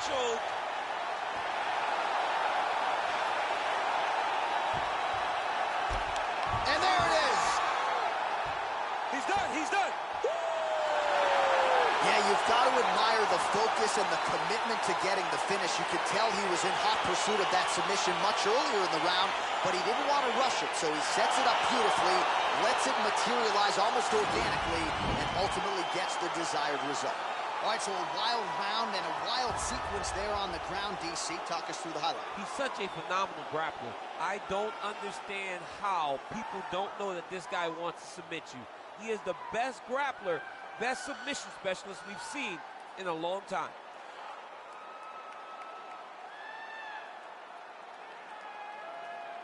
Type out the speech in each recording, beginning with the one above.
choke. And there it is. He's done. He's done. Yeah, you've got to admire the focus and the commitment to getting the finish. You could tell he was in hot pursuit of that submission much earlier in the round, but he didn't want to rush it, so he sets it up beautifully, lets it materialize almost organically, and ultimately gets the desired result. All right, so a wild round and a wild sequence there on the ground, DC. Talk us through the highlight. He's such a phenomenal grappler. I don't understand how people don't know that this guy wants to submit you. He is the best grappler, best submission specialist we've seen in a long time.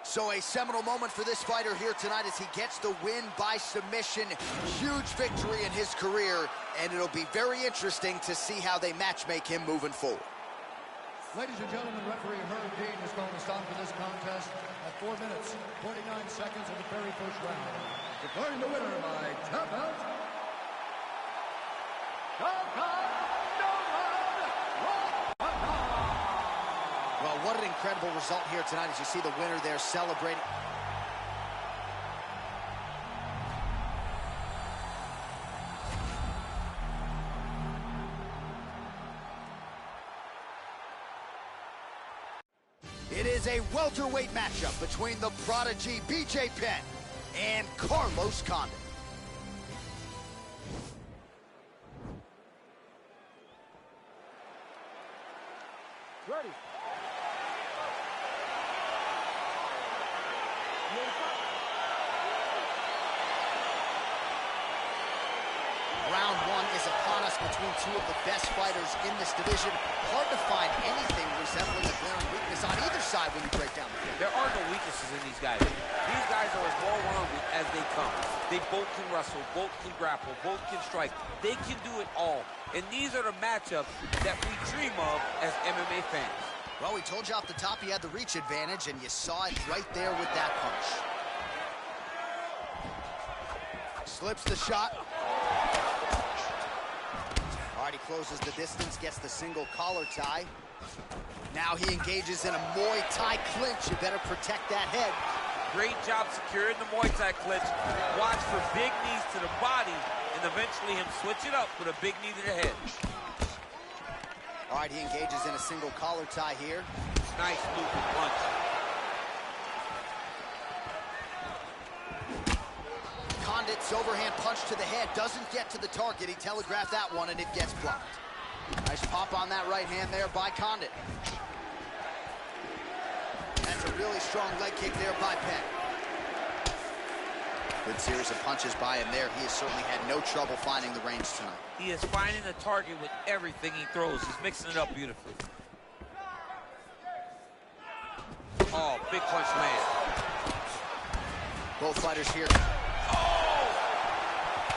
So a seminal moment for this fighter here tonight as he gets the win by submission. Huge victory in his career, and it'll be very interesting to see how they matchmake him moving forward. Ladies and gentlemen, referee Herb Dean is going to stop for this contest at 4 minutes, 49 seconds of the very first round. Declaring the winner by tap out. Well, what an incredible result here tonight as you see the winner there celebrating. It is a welterweight matchup between the prodigy BJ Penn and Carlos Condit. Ready. Round one is upon us between two of the best fighters in this division. Hard to find anything resembling a glaring weakness on either side when you break down the field. There are no weaknesses in these guys. These guys are as well-rounded as they come. They both can wrestle, both can grapple, both can strike. They can do it all. And these are the matchups that we dream of as MMA fans. Well, we told you off the top he had the reach advantage, and you saw it right there with that punch. Slips the shot. All right, he closes the distance, gets the single collar tie. Now he engages in a Muay Thai clinch. You better protect that head. Great job securing the Muay Thai clinch. Watch for big knees to the body, and eventually him switch it up with a big knee to the head. All right, he engages in a single collar tie here. Nice looping punch. Condit's overhand punch to the head doesn't get to the target. He telegraphed that one, and it gets blocked. Nice pop on that right hand there by Condit. That's a really strong leg kick there by Penn. Good series of punches by him there. He has certainly had no trouble finding the range tonight. He is finding the target with everything he throws. He's mixing it up beautifully. Oh, big punch land. Both fighters here.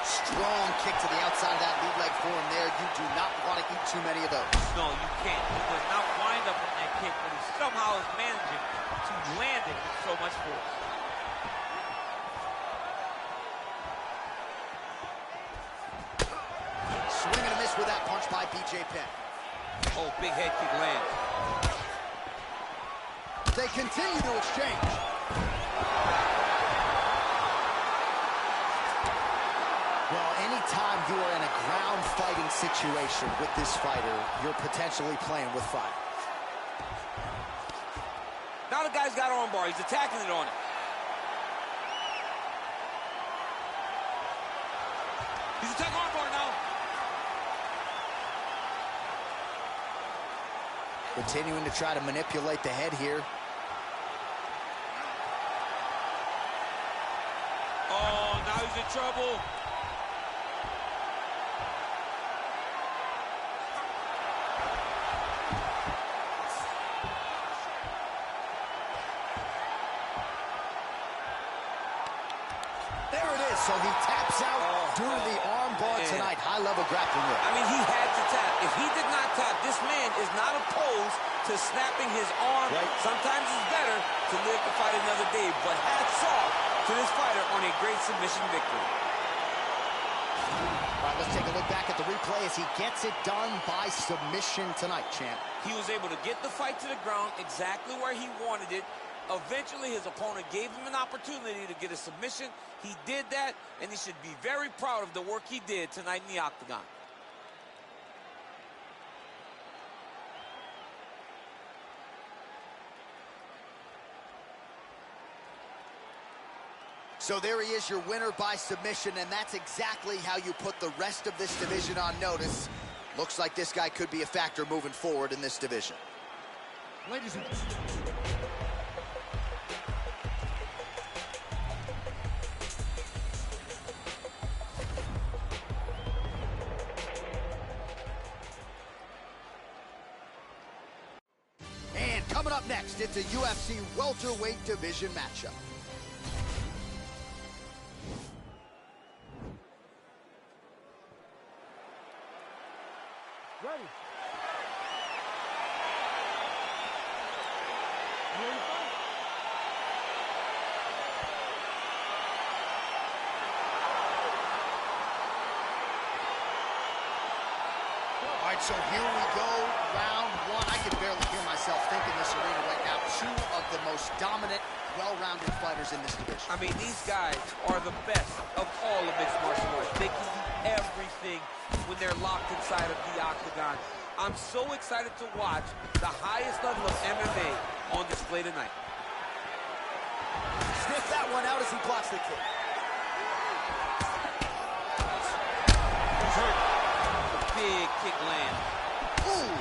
Strong kick to the outside of that lead leg for him there. You do not want to eat too many of those. No, you can't. He does not wind up on that kick, but he somehow is managing to land it with so much force. Swing and a miss with that punch by BJ Penn. Oh, big head kick lands. They continue to exchange. Well, anytime you are in a ground fighting situation with this fighter, you're potentially playing with fire. Now the guy's got armbar. He's attacking it on it. He's attacking armbar now. Continuing to try to manipulate the head here. Oh, now he's in trouble. There it is. So he taps out due to the arm bar tonight. High-level grappling work. I mean, he had to tap. If he did not tap, this man is not opposed to snapping his arm. Right. Sometimes it's better to live to fight another day. But hats off to this fighter on a great submission victory. All right, let's take a look back at at the replay as he gets it done by submission tonight, champ. He was able to get the fight to the ground exactly where he wanted it. Eventually, his opponent gave him an opportunity to get a submission. He did that, and he should be very proud of the work he did tonight in the octagon. So there he is, your winner by submission, and that's exactly how you put the rest of this division on notice. Looks like this guy could be a factor moving forward in this division. Ladies and And coming up next, it's a UFC welterweight division matchup. ready. All right, so here we go, round one. I can barely hear myself think in this arena right now. Two of the most dominant, well-rounded fighters in this division. I mean, these guys are the best of all of mixed martial arts. They can do everything when they're locked inside of the octagon. I'm so excited to watch the highest level of MMA on display tonight. Sniff that one out as he blocks the kick. He's hurt. A big kick land. Ooh!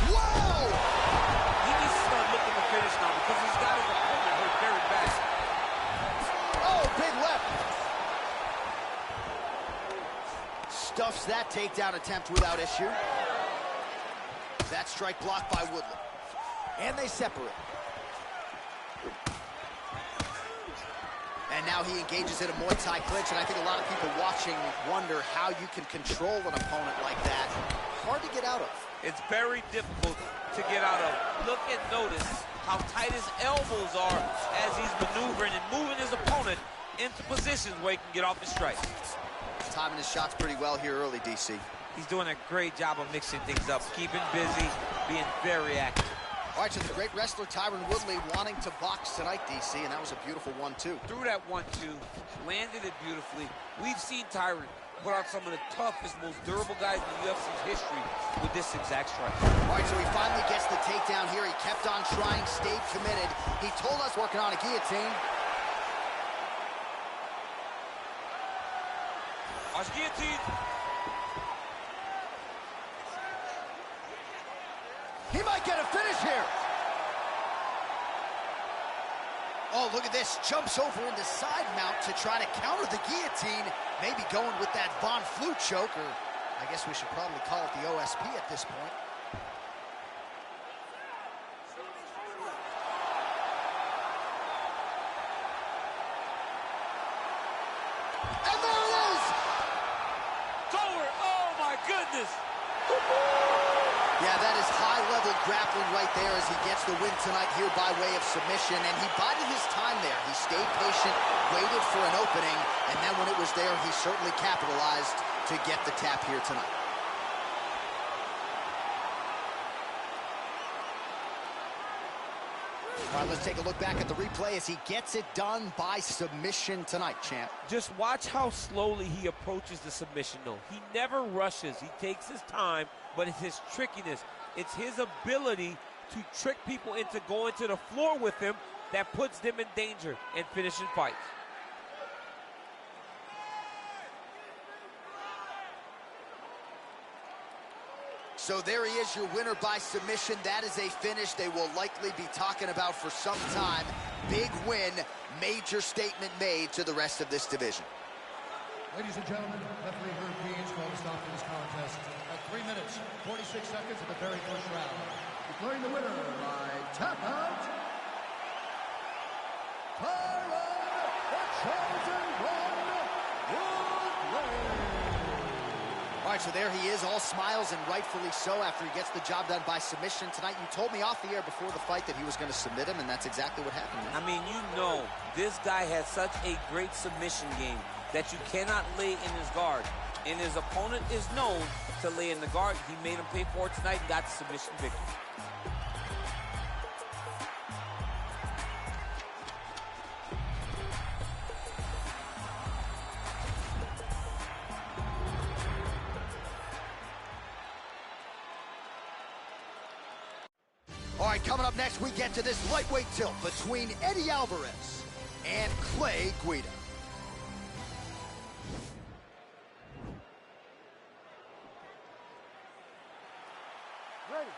Whoa! He needs to start looking to finish now because he's got his opponent hurt very bad. Oh, big left. Stuffs that takedown attempt without issue. That strike blocked by Woodley. And they separate. And now he engages in a Muay Thai clinch, and I think a lot of people watching wonder how you can control an opponent like that. Hard to get out of. It's very difficult to get out of. Look and notice how tight his elbows are as he's maneuvering and moving his opponent into positions where he can get off his strike. Timing his shots pretty well here early, DC. He's doing a great job of mixing things up, keeping busy, being very active. All right, so the great wrestler Tyron Woodley wanting to box tonight, DC, and that was a beautiful 1-2. Threw that 1-2, landed it beautifully. We've seen Tyron put out some of the toughest, most durable guys in the UFC's history with this exact strike. All right, so he finally gets the takedown here. He kept on trying, stayed committed. He told us working on a guillotine. Watch guillotine. He might get a finish here. Oh, look at this. Jumps over into side mount to try to counter the guillotine. Maybe going with that Von Flue choke, or I guess we should probably call it the OSP at this point. And there it is! It's over. Oh, my goodness. Yeah, that is high-level grappling right there as he gets the win tonight here by way of submission, and he bided his time there. He stayed patient, waited for an opening, and then when it was there, he certainly capitalized to get the tap here tonight. All right, let's take a look back at the replay as he gets it done by submission tonight, champ. Just watch how slowly he approaches the submission, though. He never rushes. He takes his time, but it's his trickiness. It's his ability to trick people into going to the floor with him that puts them in danger and finishing fights. So there he is, your winner by submission. That is a finish they will likely be talking about for some time. Big win, major statement made to the rest of this division. Ladies and gentlemen, referee Herb Dean's called to stop this contest at 3 minutes, 46 seconds of the very first round. Declaring the winner by tap out, Tyron the Chosen One Woodley. All right, so there he is, all smiles, and rightfully so after he gets the job done by submission tonight. You told me off the air before the fight that he was going to submit him, and that's exactly what happened. Man. I mean, you know, this guy has such a great submission game that you cannot lay in his guard. And his opponent is known to lay in the guard. He made him pay for it tonight and got the submission victory. All right, coming up next, we get to this lightweight tilt between Eddie Alvarez and Clay Guida. Ready.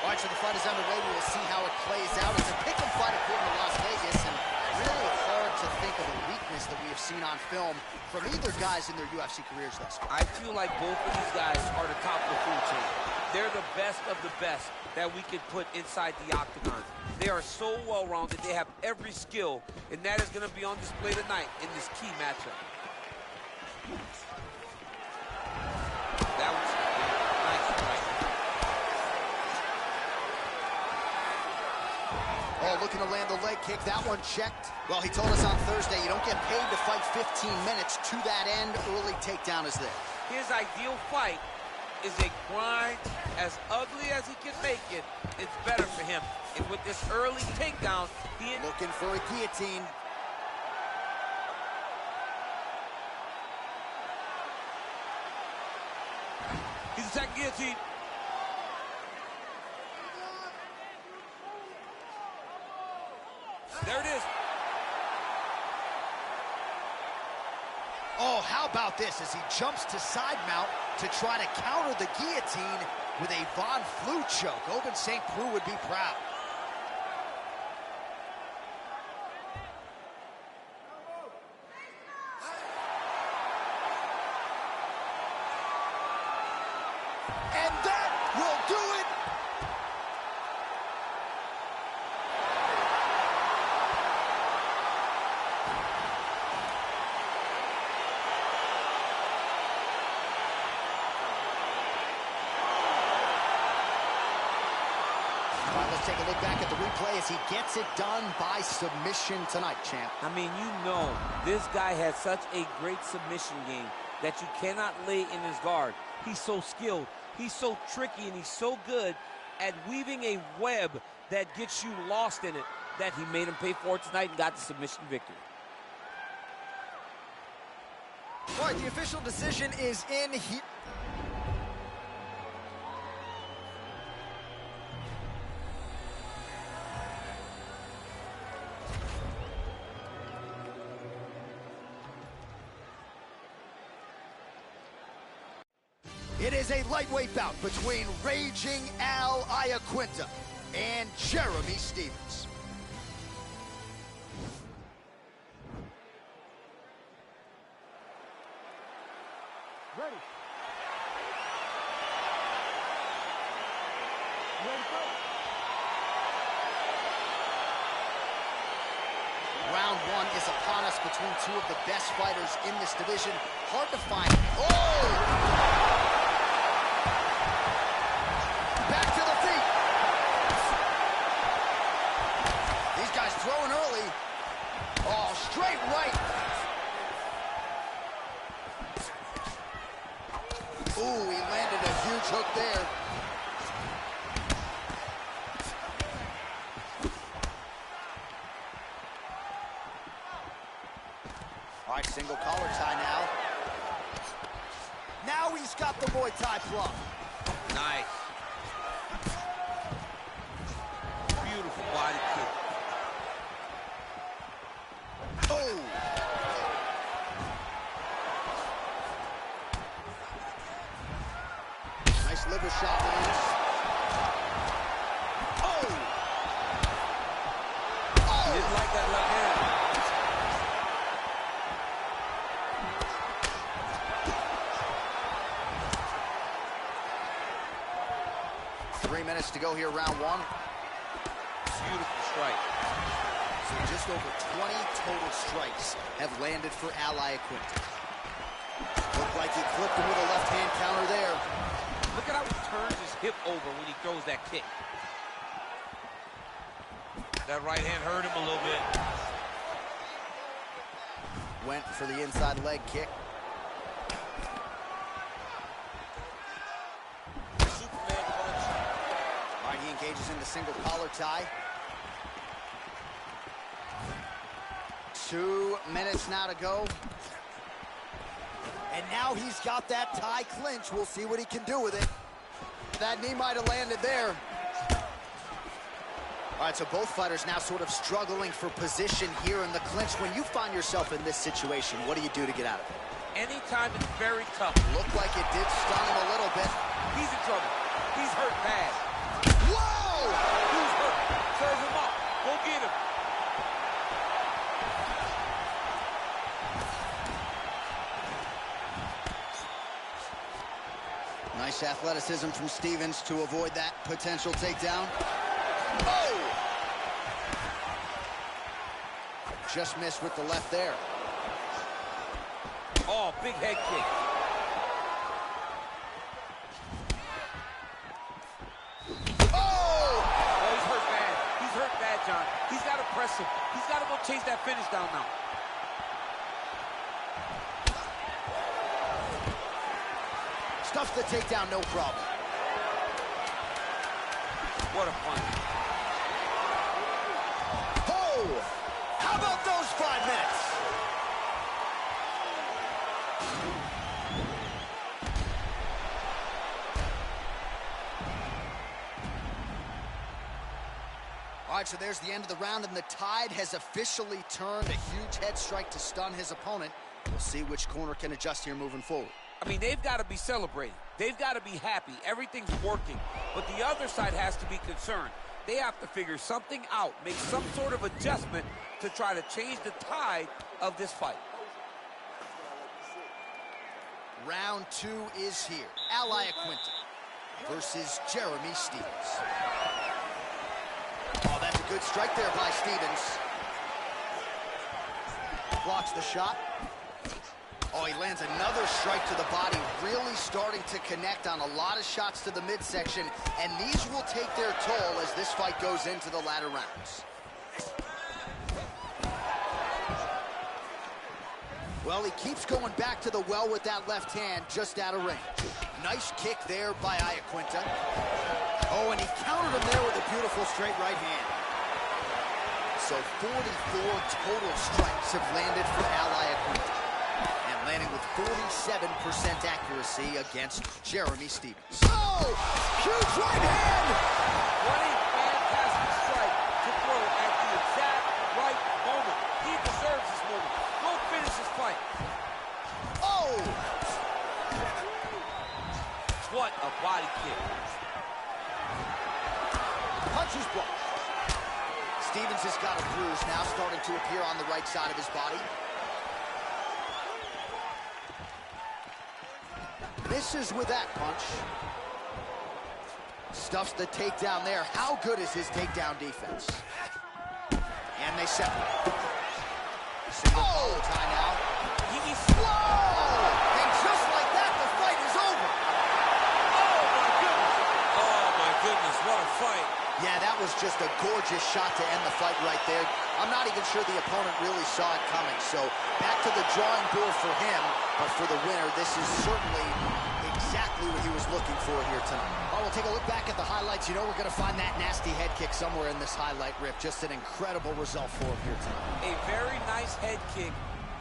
All right, so the fight is underway. We will see how it plays out. It's a pick'em fight according to Las Vegas, and really hard to think of a weakness that we have seen on film from either guys in their UFC careers thus far. I feel like both of these guys are the top of the food chain. They're the best of the best that we could put inside the octagon. They are so well-rounded. They have every skill, and that is going to be on display tonight in this key matchup. That was nice fight. Oh, looking to land the leg kick. That one checked. Well, he told us on Thursday you don't get paid to fight 15 minutes. To that end, early takedown is there. His ideal fight is a grind. As ugly as he can make it, it's better for him. And with this early takedown, he... Looking for a guillotine. He's attacking guillotine. There it is. Oh, how about this as he jumps to side mount to try to counter the guillotine with a Von Flue choke. Oben St. Preux would be proud. And that will do it. All right, let's take a look back at the replay as he gets it done by submission tonight, champ. I mean, you know, this guy has such a great submission game that you cannot lay in his guard. He's so skilled, he's so tricky, and he's so good at weaving a web that gets you lost in it that he made him pay for it tonight and got the submission victory. All right, the official decision is in here. It is a lightweight bout between Raging Al Iaquinta and Jeremy Stephens. Ready. Ready, go. Round one is upon us between two of the best fighters in this division. Hard to find. Oh! Back to the feet. These guys throwing early. Oh, straight right. Ooh, he landed a huge hook there. All right, single collar tie now. Now he's got the Muay Thai plum. Nice. Beautiful body kick. Oh! Nice liver shot release. Oh! He didn't like that left hand. 3 minutes to go here, round one. Beautiful strike. So just over 20 total strikes have landed for ally Wknd. Looked like he clipped him with a left-hand counter there. Look at how he turns his hip over when he throws that kick. That right hand hurt him a little bit. Went for the inside leg kick. Superman punch. All right, he engages in the single collar tie. 2 minutes now to go. And now he's got that tie clinch. We'll see what he can do with it. That knee might have landed there. All right, so both fighters now sort of struggling for position here in the clinch. When you find yourself in this situation, what do you do to get out of it? Anytime it's very tough. Looked like it did stun him a little bit. He's in trouble. He's hurt bad. Whoa! Who's hurt? Serve him up. Go get him. Nice athleticism from Stevens to avoid that potential takedown. Oh! Just missed with the left there. Oh, big head kick. Oh! Oh, he's hurt bad. He's hurt bad, John. He's got to press him. He's got to go chase that finish down now. Stuffs the takedown, no problem. What a punch. Oh! How about those 5 minutes? All right, so there's the end of the round, and the tide has officially turned. A huge head strike to stun his opponent. We'll see which corner can adjust here moving forward. I mean, they've got to be celebrating. They've got to be happy. Everything's working. But the other side has to be concerned. They have to figure something out, make some sort of adjustment to try to change the tide of this fight. Round 2 is here. Ally Wknd versus Jeremy Stevens. Oh, that's a good strike there by Stevens. Blocks the shot. Oh, he lands another strike to the body, really starting to connect on a lot of shots to the midsection, and these will take their toll as this fight goes into the latter rounds. Well, he keeps going back to the well with that left hand, just out of range. Nice kick there by Wknd. Oh, and he countered him there with a beautiful straight right hand. So 44 total strikes have landed for ally Wknd, and landing with 47% accuracy against Jeremy Stevens. Oh! Huge right hand! What a fantastic strike to throw at the exact right moment. He deserves this moment. Go finish this fight. Oh! What a body kick. Punches blocked. Stevens has got a bruise now starting to appear on the right side of his body. Misses with that punch. Stuffs the takedown there. How good is his takedown defense? And they separate. Single collar tie now. He's Whoa! And just like that, the fight is over. Oh, my goodness. Oh, my goodness. What a fight. Yeah, that was just a gorgeous shot to end the fight right there. I'm not even sure the opponent really saw it coming. So back to the drawing board for him. But for the winner, this is certainly exactly what he was looking for here tonight. Oh, we'll take a look back at the highlights. You know we're going to find that nasty head kick somewhere in this highlight rip. Just an incredible result for him here tonight. A very nice head kick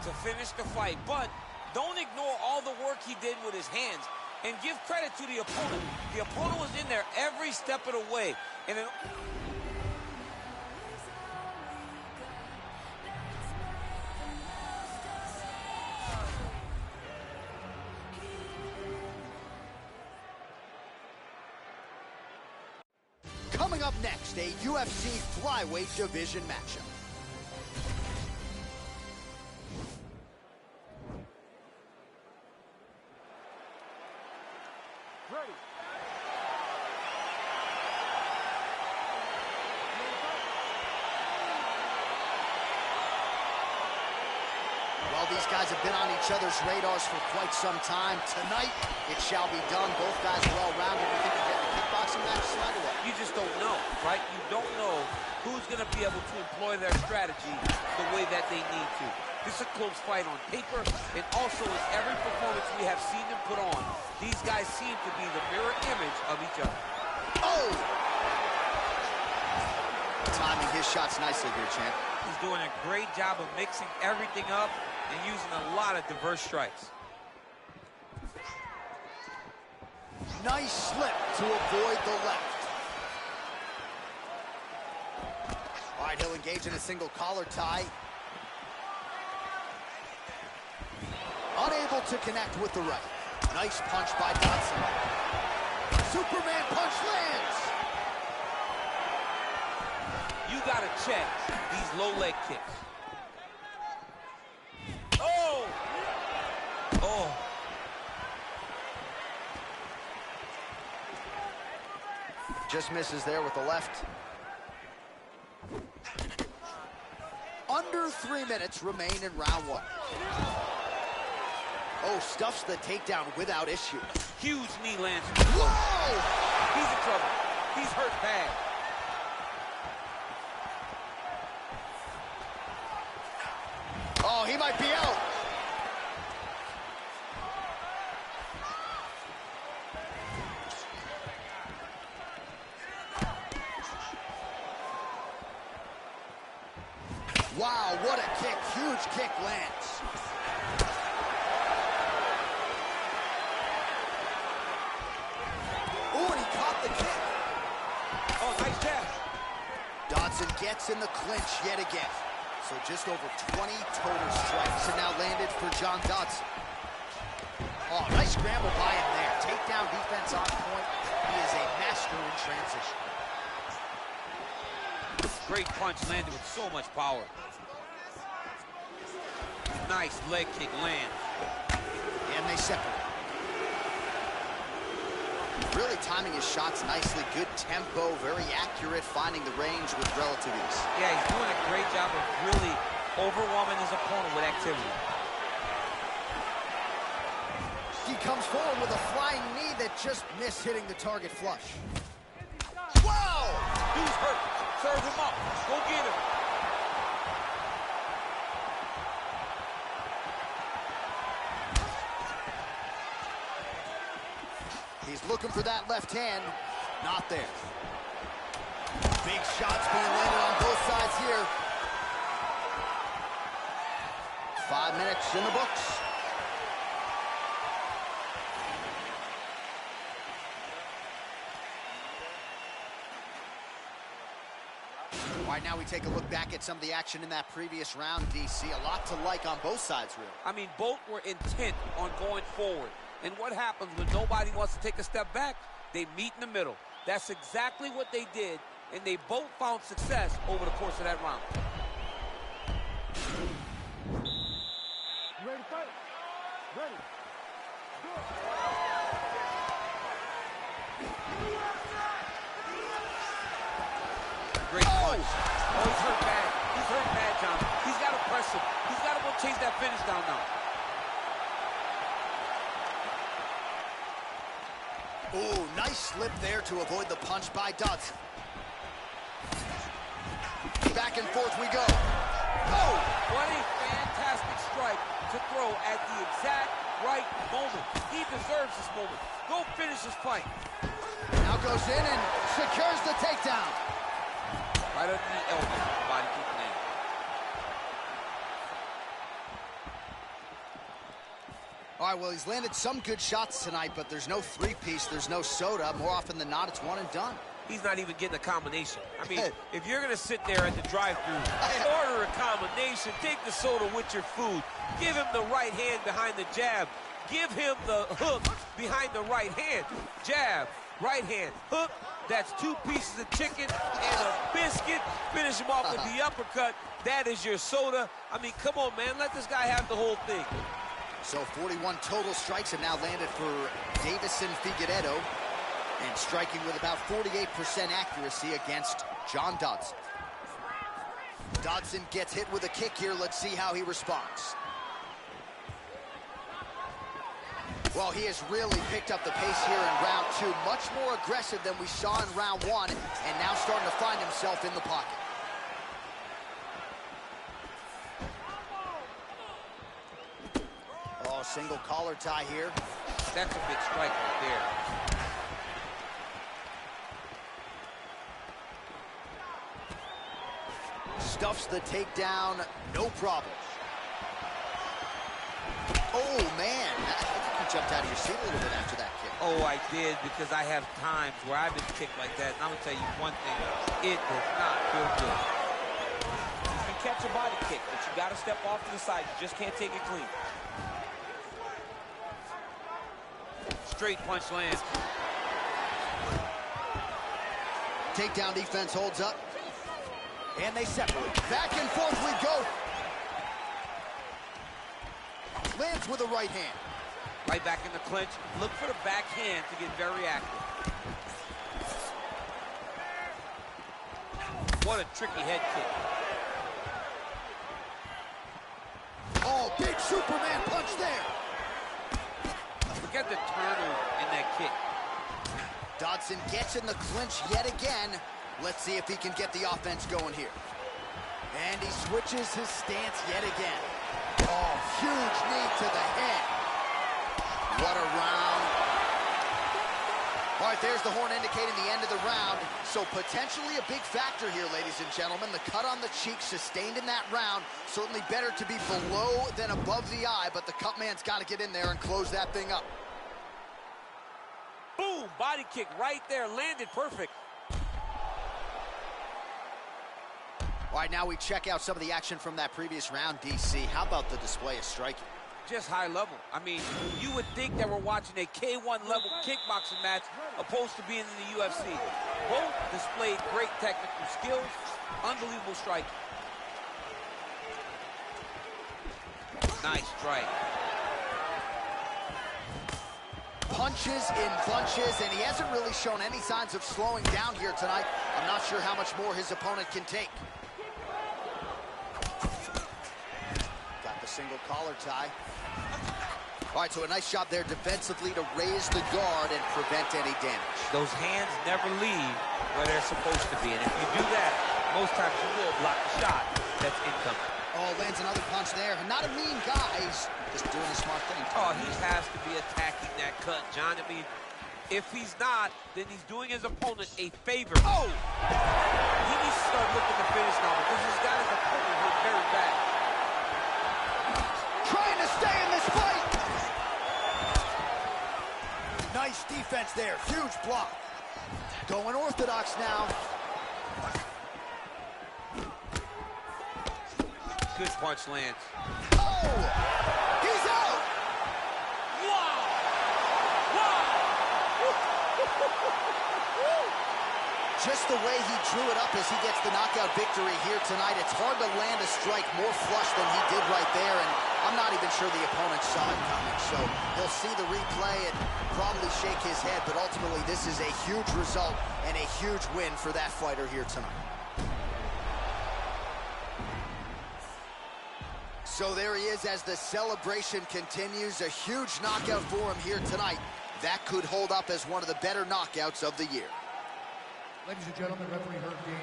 to finish the fight. But don't ignore all the work he did with his hands. And give credit to the opponent. The opponent was in there every step of the way. And Coming up next, a UFC flyweight division matchup. ready. these guys have been on each other's radars for quite some time. Tonight, it shall be done. Both guys are well-rounded. We think we get the kickboxing match slide away. You just don't know, right? You don't know who's going to be able to employ their strategy the way that they need to. This is a close fight on paper, and also in every performance we have seen them put on, these guys seem to be the mirror image of each other. Oh! Timing his shots nicely here, champ. He's doing a great job of mixing everything up and using a lot of diverse strikes. Nice slip to avoid the left. All right, he'll engage in a single collar tie. Unable to connect with the right. Nice punch by Dodson. Superman punch lands. You gotta check these low leg kicks. Oh! Oh! Just misses there with the left. Under 3 minutes remain in round one. Oh, stuffs the takedown without issue. Huge knee lands. Whoa! He's in trouble. He's hurt bad. Oh, he might be out. Wow, what a kick. Huge kick lands. Oh, and he caught the kick. Oh, nice jab. Dodson gets in the clinch yet again. So just over 20 total strikes are now landed for John Dodson. Oh, nice scramble by him there. Takedown defense on point. He is a master in transition. Great punch landed with so much power. Nice leg kick lands. And they separate. Really timing his shots nicely. Good tempo, very accurate, finding the range with relative ease. Yeah, he's doing a great job of really overwhelming his opponent with activity. He comes forward with a flying knee that just missed hitting the target flush. Whoa! Dude's hurt. Serve him up. Go get him. He's looking for that left hand. Not there. Big shots being landed on both sides here. 5 minutes in the books. All right, now we take a look back at some of the action in that previous round, DC. A lot to like on both sides, really. I mean, both were intent on going forward. And what happens when nobody wants to take a step back? They meet in the middle. That's exactly what they did, and they both found success over the course of that round. Ready to fight? Ready. Great punch. Oh, he's hurt bad. He's hurt bad, John. He's got to press him. He's got to go chase that finish down now. Ooh, nice slip there to avoid the punch by Dodson. Back and forth we go. Oh, what a fantastic strike to throw at the exact right moment. He deserves this moment. Go finish this fight. Now goes in and secures the takedown. Right under the elbow. Body kick land. All right, well, he's landed some good shots tonight, but there's no three-piece, there's no soda. More often than not, it's one and done. He's not even getting a combination. I mean, if you're going to sit there at the drive-thru, order a combination, take the soda with your food, give him the right hand behind the jab, give him the hook behind the right hand. Jab, right hand, hook. That's 2 pieces of chicken and a biscuit. Finish him off with the uppercut. That is your soda. I mean, come on, man. Let this guy have the whole thing. So 41 total strikes have now landed for Davison Figueiredo, and striking with about 48% accuracy against John Dodson. Dodson gets hit with a kick here. Let's see how he responds. Well, he has really picked up the pace here in round 2. Much more aggressive than we saw in round 1, and now starting to find himself in the pocket. Oh, single collar tie here. That's a big strike right there. Stuffs the takedown, no problem. Oh, man. I think you jumped out of your seat a little bit after that kick. Oh, I did, because I have times where I've been kicked like that, and I'm going to tell you one thing. It does not feel good. You can catch a body kick, but you got to step off to the side. You just can't take it clean. Straight punch lands. Takedown defense holds up. And they separate. Back and forth we go. Lands with a right hand. Right back in the clinch. Look for the backhand to get very active. What a tricky head kick. Oh, big Superman punch there. Look at the turnover in that kick. Dodson gets in the clinch yet again. Let's see if he can get the offense going here. And he switches his stance yet again. Oh, huge knee to the head. What a round. All right, there's the horn indicating the end of the round. So potentially a big factor here, ladies and gentlemen. The cut on the cheek sustained in that round. Certainly better to be below than above the eye, but the cut man's got to get in there and close that thing up. Boom, body kick right there, landed perfect. All right, now we check out some of the action from that previous round, DC. How about the display of striking? Just high level. I mean, you would think that we're watching a K1 level kickboxing match opposed to being in the UFC. Both displayed great technical skills, unbelievable striking. Nice strike. Punches in bunches, and he hasn't really shown any signs of slowing down here tonight. I'm not sure how much more his opponent can take. Got the single collar tie. All right, so a nice job there defensively to raise the guard and prevent any damage. Those hands never leave where they're supposed to be, and if you do that, most times you will block the shot that's incoming. Oh, lands another punch there. Not a mean guy. He's just doing a smart thing. Oh, he has to be attacking that cut, John. I mean, if he's not, then he's doing his opponent a favor. Oh! He needs to start looking to finish now because he's got his opponent hurt very bad. Trying to stay in this fight. Nice defense there. Huge block. Going orthodox now. Good punch lands. Oh! He's out! Wow! Wow! Just the way he drew it up as he gets the knockout victory here tonight. It's hard to land a strike more flush than he did right there, and I'm not even sure the opponent saw it coming. So he'll see the replay and probably shake his head, but ultimately this is a huge result and a huge win for that fighter here tonight. So there he is as the celebration continues. A huge knockout for him here tonight. That could hold up as one of the better knockouts of the year. Ladies and gentlemen, referee Herb Dean.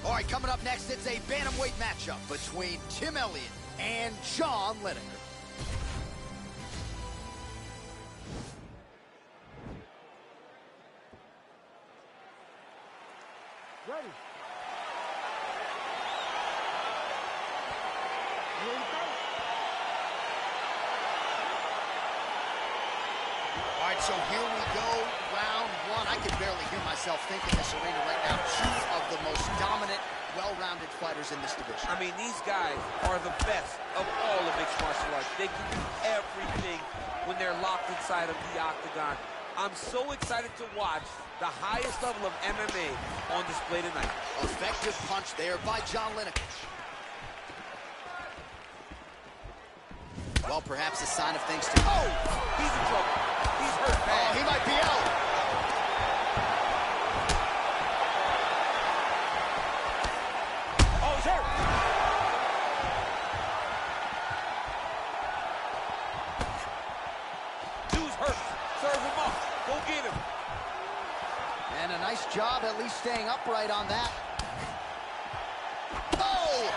All right, coming up next, it's a bantamweight matchup between Tim Elliott and John Lineker. Ready. All right, so here we go, round one. I can barely hear myself think in this arena right now. Two of the most dominant, well-rounded fighters in this division. I mean, these guys are the best of all the mixed martial arts. They can do everything when they're locked inside of the octagon. I'm so excited to watch the highest level of MMA on display tonight. Effective punch there by John Lineker. Well, perhaps a sign of things to... Oh! He's in trouble. He's hurt bad. Oh, he might be out. Oh, he's hurt. Dude's hurt. Serve him up. Go get him. And a nice job at least staying upright on that. Oh!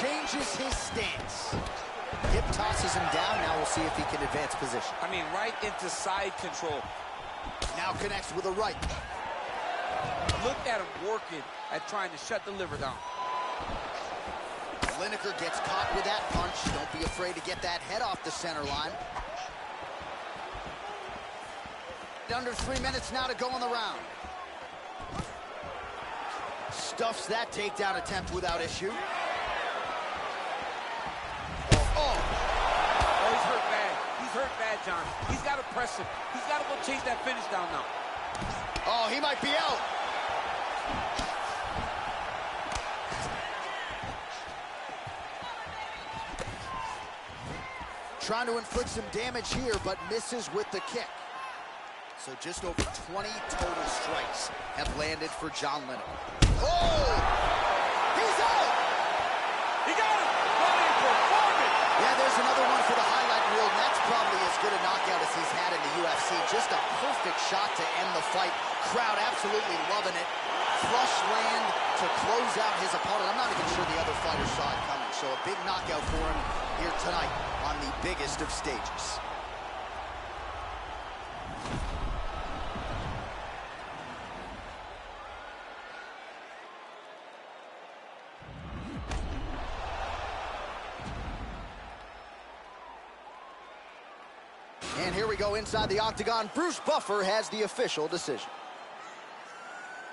Changes his stance. Hip tosses him down. Now we'll see if he can advance position. I mean, right into side control. Now connects with a right. Look at him working at trying to shut the liver down. Lineker gets caught with that punch. Don't be afraid to get that head off the center line. Under 3 minutes now to go in the round. Stuffs that takedown attempt without issue. Oh, he's hurt bad. He's hurt bad, John. He's got to press him. He's got to go chase that finish down now. Oh, he might be out. Trying to inflict some damage here, but misses with the kick. So just over 20 total strikes have landed for John Lineker. Oh! He's out! He got him! What a performance! Yeah, there's another one for the highlight reel, and that's probably as good a knockout as he's had in the UFC. Just a perfect shot to end the fight. Crowd absolutely loving it. Flush land to close out his opponent. I'm not even sure the other fighter saw it coming. So a big knockout for him here tonight on the biggest of stages. And here we go inside the octagon. Bruce Buffer has the official decision.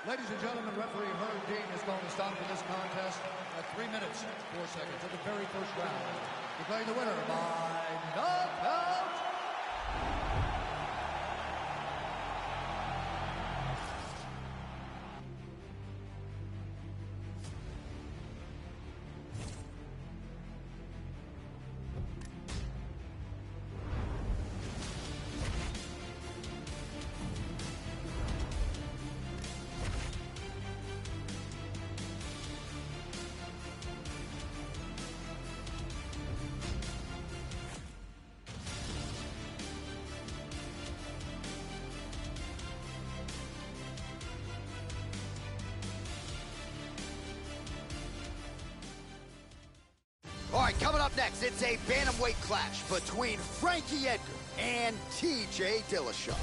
Ladies and gentlemen, referee Herb Dean is going to stop this contest at 3 minutes, 4 seconds of the very first round. Declaring the winner by knockout. All right, coming up next, it's a bantamweight clash between Frankie Edgar and TJ Dillashaw.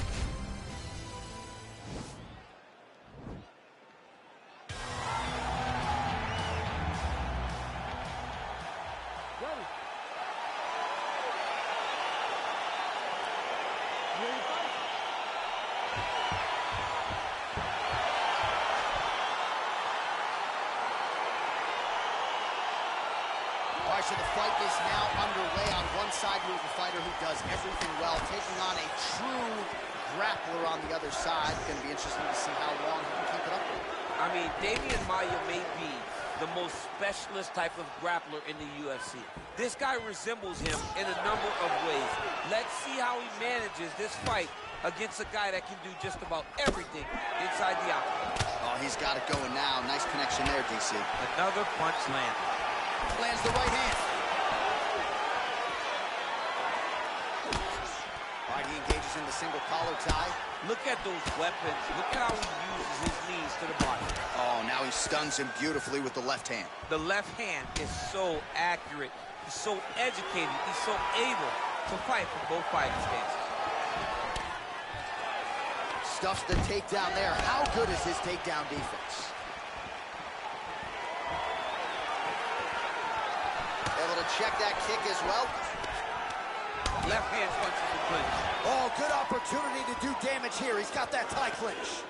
So the fight is now underway. On one side, you have a fighter who does everything well, taking on a true grappler on the other side. It's going to be interesting to see how long he can keep it up with. I mean, Damian Maia may be the most specialist type of grappler in the UFC. This guy resembles him in a number of ways. Let's see how he manages this fight against a guy that can do just about everything inside the octagon. Oh, he's got it going now. Nice connection there, DC. Another punch landed. Lands the right hand. All right, he engages in the single collar tie. Look at those weapons. Look at how he uses his knees to the body. Oh, now he stuns him beautifully with the left hand. The left hand is so accurate. He's so educated. He's so able to fight from both fighting stances. Stuffs the takedown there. How good is his takedown defense? Able to check that kick as well. Left hand punches the clinch. Oh, good opportunity to do damage here. He's got that tie clinch.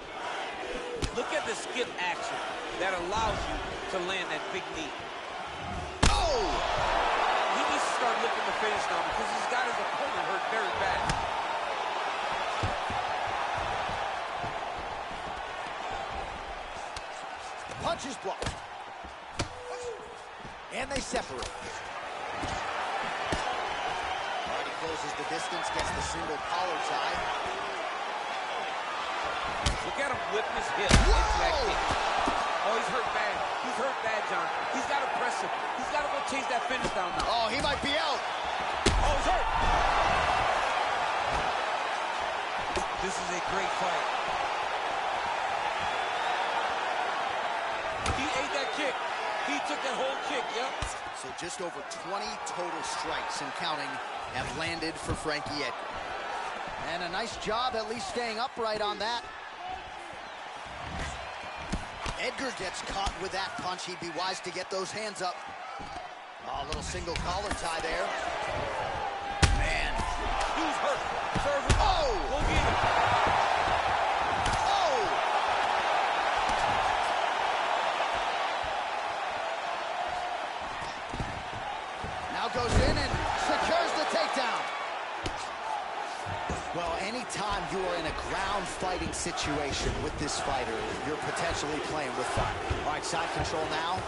Look at the skip action that allows you to land that big knee. Oh! He needs to start looking to finish now because he's got his opponent hurt very bad. Punch is blocked. And they separate. closes the distance, gets the single collar tie. Look at him whip his hip into that kick. Oh, he's hurt bad. He's hurt bad, John. He's got to press him. He's got to go chase that finish down now. Oh, he might be out. Oh, he's hurt. This is a great fight. He ate that kick. He took that whole kick, yep. So just over 20 total strikes and counting have landed for Frankie Edgar. And a nice job at least staying upright on that. Edgar gets caught with that punch. He'd be wise to get those hands up. Oh, a little single collar tie there. Man. He's hurt. Serve him. Oh! Go get him. Oh! Now goes in and secures the takedown. Well, anytime you are in a ground fighting situation with this fighter, you're potentially playing with fire. All right, side control now.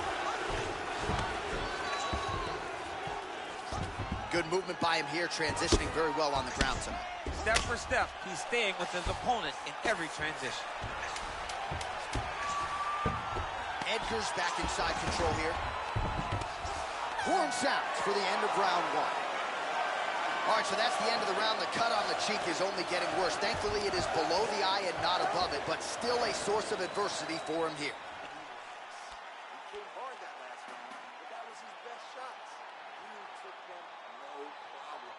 Good movement by him here, transitioning very well on the ground tonight. Step for step, he's staying with his opponent in every transition. Edgar's back in side control here. Horn sounds for the end of round one. All right, so that's the end of the round. The cut on the cheek is only getting worse. Thankfully, it is below the eye and not above it, but still a source of adversity for him here. He came hard that last round, but that was his best shots. He took them no problem.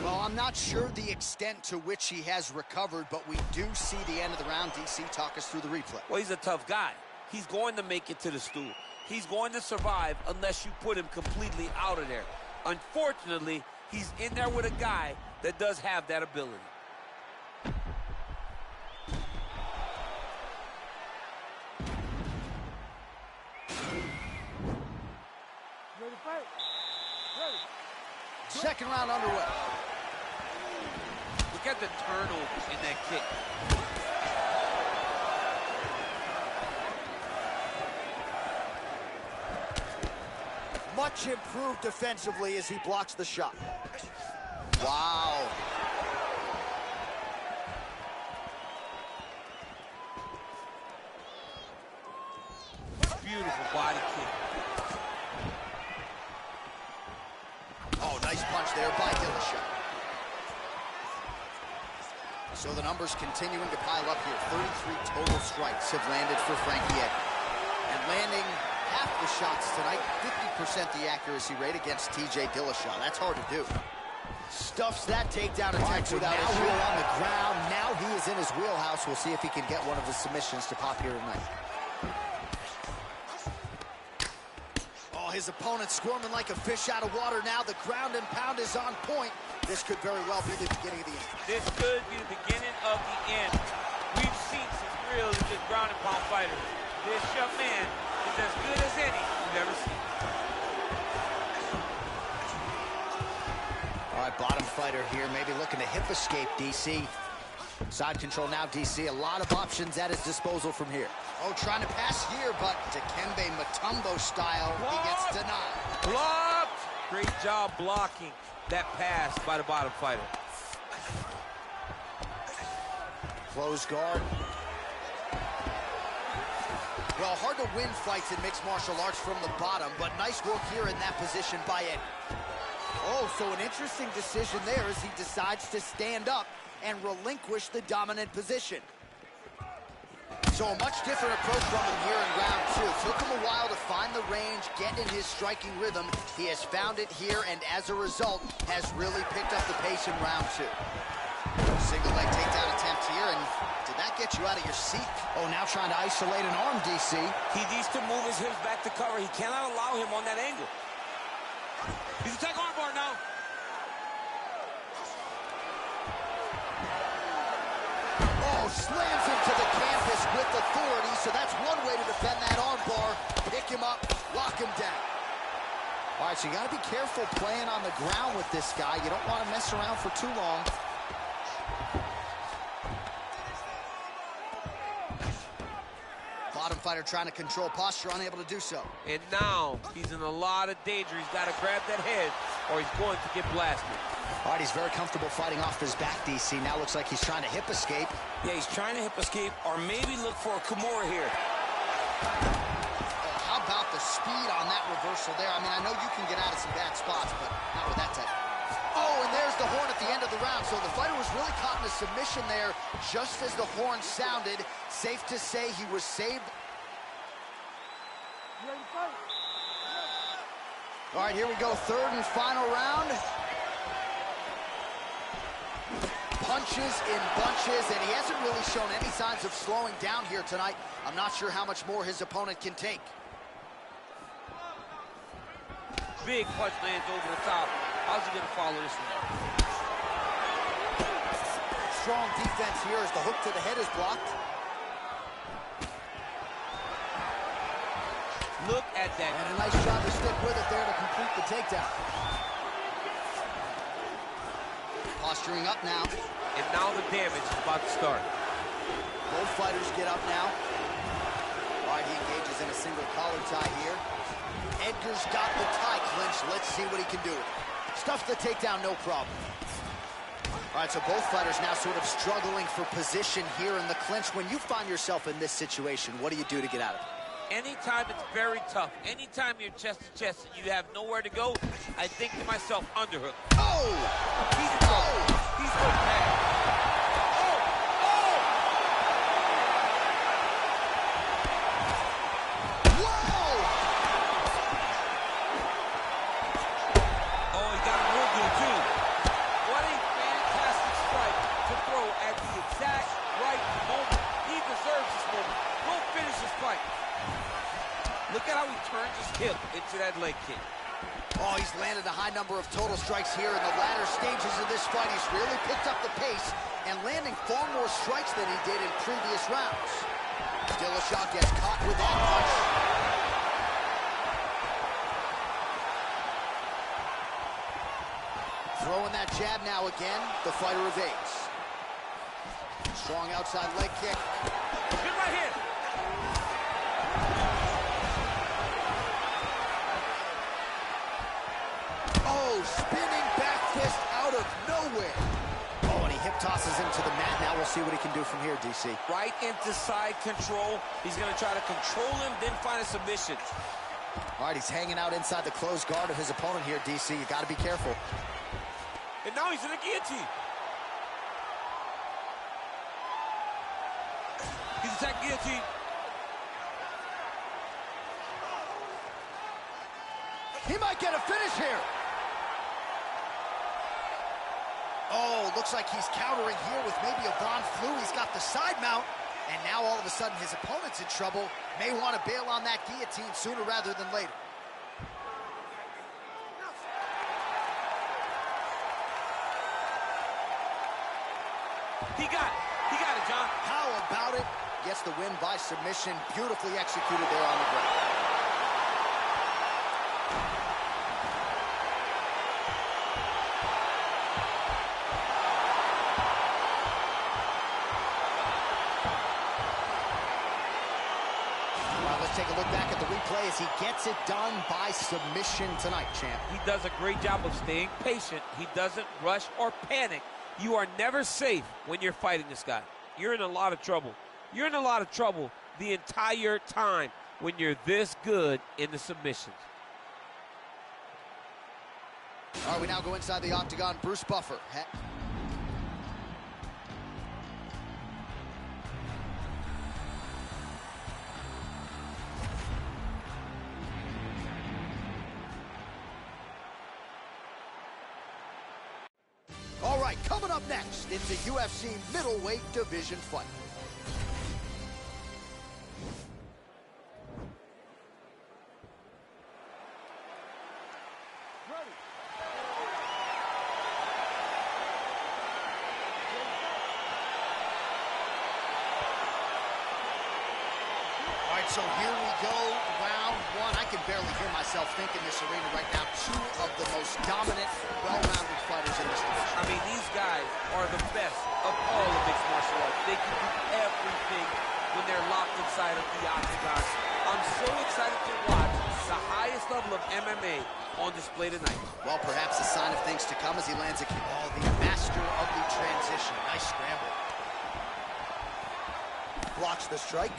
Well, I'm not sure the extent to which he has recovered, but we do see the end of the round. DC, talk us through the replay. Well, he's a tough guy. He's going to make it to the stool. He's going to survive unless you put him completely out of there. Unfortunately, he's in there with a guy that does have that ability. Ready to fight? Ready. Second round underway. Look at the turnover in that kick. Much improved defensively as he blocks the shot. Wow. Beautiful body kick. Oh, nice punch there by Dillashaw. So the numbers continuing to pile up here. 33 total strikes have landed for Frankie Edgar. And landing half the shots tonight, 50% the accuracy rate against TJ Dillashaw. That's hard to do. Stuffs that takedown attempt without issue. Now we're on the ground. Now he is in his wheelhouse. We'll see if he can get one of his submissions to pop here tonight. Oh, his opponent squirming like a fish out of water now. The ground and pound is on point. This could very well be the beginning of the end. This could be the beginning of the end. We've seen some really good ground and pound fighters. This young man is as good as any we've ever seen. All right, bottom fighter here, maybe looking to hip escape, DC. Side control now, DC. A lot of options at his disposal from here. Oh, trying to pass here, but Dikembe Mutombo style, he gets denied. Blocked! Great job blocking that pass by the bottom fighter. Close guard. Well, hard to win fights in mixed martial arts from the bottom, but nice work here in that position by Ed. Oh, so an interesting decision there as he decides to stand up and relinquish the dominant position. So a much different approach from him here in round two. Took him a while to find the range, get in his striking rhythm. He has found it here, and as a result, has really picked up the pace in round two. Single leg takedown attempt here, and did that get you out of your seat? Oh, now trying to isolate an arm, DC. He needs to move his hips back to cover. He cannot allow him on that angle. He's a take armbar now. Oh, slams him to the canvas with authority, so that's one way to defend that armbar. Pick him up, lock him down. All right, so you got to be careful playing on the ground with this guy. You don't want to mess around for too long. Bottom fighter trying to control posture, unable to do so. And now he's in a lot of danger. He's got to grab that head or he's going to get blasted. All right, he's very comfortable fighting off his back, DC. Now looks like he's trying to hip escape. Yeah, he's trying to hip escape or maybe look for a Kimura here. Oh, how about the speed on that reversal there? I mean, I know you can get out of some bad spots, but not with that type. Oh, and there's the horn at the end of the round. So the fighter was really caught in a submission there just as the horn sounded. Safe to say he was saved. All right, here we go, third and final round. Punches in bunches, and he hasn't really shown any signs of slowing down here tonight. I'm not sure how much more his opponent can take. Big punch lands over the top. How's he gonna follow this one? Strong defense here as the hook to the head is blocked. Look at that. And a nice job to stick with it there to complete the takedown. Posturing up now. And now the damage is about to start. Both fighters get up now. All right, he engages in a single collar tie here. Edgar's got the tie clinch. Let's see what he can do with it. Stuffs the takedown, no problem. All right, so both fighters now sort of struggling for position here in the clinch. When you find yourself in this situation, what do you do to get out of it? Anytime it's very tough, anytime you're chest to chest and you have nowhere to go, I think to myself, underhook. Oh! He's in trouble. He's hurt bad. Oh! Oh! Whoa! Oh, he got him real good, too. What a fantastic strike to throw at the exact right moment. He deserves this moment. Go finish this fight. Look at how he turns his hip into that leg kick. Oh, he's landed a high number of total strikes here in the latter stages of this fight. He's really picked up the pace and landing far more strikes than he did in previous rounds. Still a shot, gets caught with that punch. Throwing that jab now again, the fighter evades. Strong outside leg kick. Good right hand. Oh, spinning back fist out of nowhere. Oh, and he hip tosses him to the mat. Now we'll see what he can do from here, DC. Right into side control. He's going to try to control him, then find a submission. All right, he's hanging out inside the closed guard of his opponent here, DC. You got to be careful. And now he's in a guillotine. He's attacking guillotine. He might get a finish here. Oh, looks like he's countering here with maybe a Von Flu. He's got the side mount, and now all of a sudden his opponent's in trouble. May want to bail on that guillotine sooner rather than later. He got it, John. How about it? Gets the win by submission. Beautifully executed there on the ground. Take a look back at the replay as he gets it done by submission tonight, champ. He does a great job of staying patient. He doesn't rush or panic. You are never safe when you're fighting this guy. You're in a lot of trouble. You're in a lot of trouble the entire time when you're this good in the submissions. All right, we now go inside the octagon. Bruce Buffer. All right, coming up next, it's a UFC middleweight division fight. Ready. All right, so here we go, round one. I can barely hear myself think in this arena right now. Two of the most dominant, well-rounded fighters in this division. I mean, these guys are the best of all of mixed martial arts. They can do everything when they're locked inside of the octagon. I'm so excited to watch the highest level of MMA on display tonight. Well, perhaps a sign of things to come as he lands a kick. Oh, the master of the transition. Nice scramble. Blocks the strike.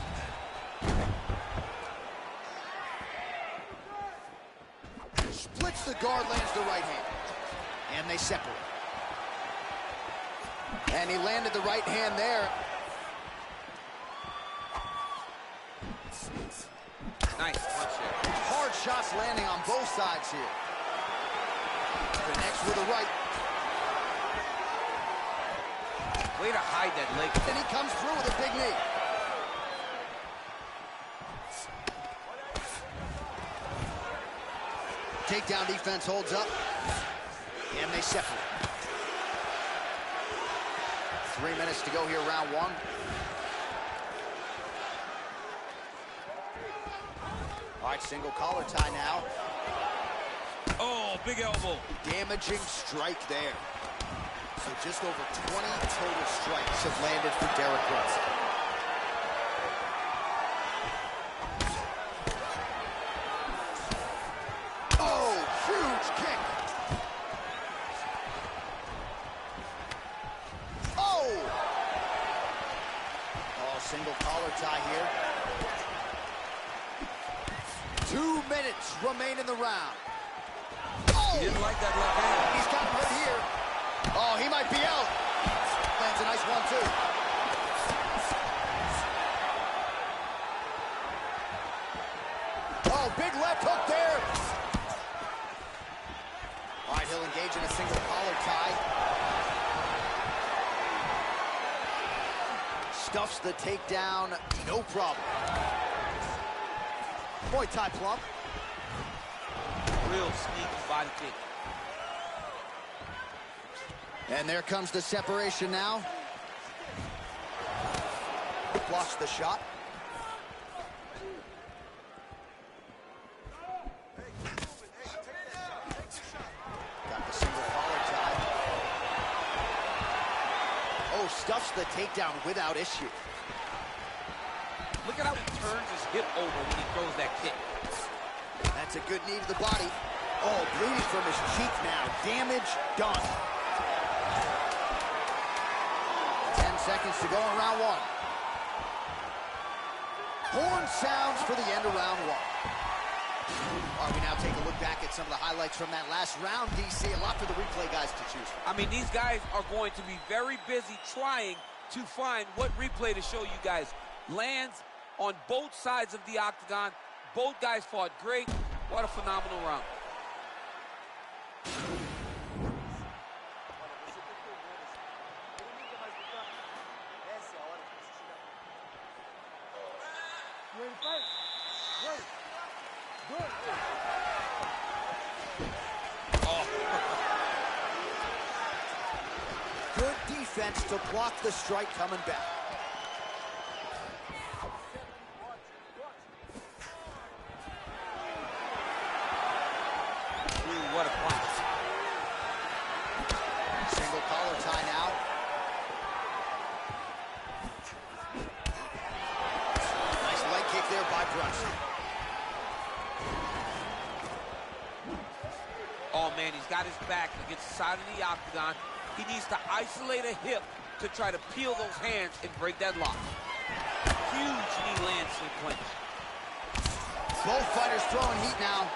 Splits the guard, lands the right hand. And they separate. And he landed the right hand there. Nice punch here. Hard shots landing on both sides here. Connects with a right. Way to hide that leg. Then he comes through with a big knee. Takedown defense holds up. And they separate. 3 minutes to go here, round one. All right, single collar tie now. Oh, big elbow. Damaging strike there. So just over 20 total strikes have landed for Derek Brunson. Oh, huge kick. Oh! Oh, single collar tie here. 2 minutes remain in the round. Oh! He didn't like that left hand. He's got hurt here. Oh, he might be out. Lands a nice one, too. Oh, big left hook there. All right, he'll engage in a single collar tie. Stuffs the takedown, no problem. Muay Thai plump. Real sneaky body kick. And there comes the separation now. Blocks the shot. Got the single collar tie. Oh, stuffs the takedown without issue. Look at how he turns his hip over when he throws that kick. That's a good knee to the body. Oh, bleeding from his cheek now. Damage done. 10 seconds to go in round one. Horn sounds for the end of round one. All right, we now take a look back at some of the highlights from that last round, DC. A lot for the replay guys to choose from. I mean, these guys are going to be very busy trying to find what replay to show you guys. Lands on both sides of the octagon. Both guys fought great. What a phenomenal round. Good defense to block the strike coming back. What a punch. Single collar tie now. Nice leg kick there by Brunson. Oh, man, he's got his back against the side of the octagon. He needs to isolate a hip to try to peel those hands and break that lock. Huge knee lands in clinch. Both fighters throwing heat now.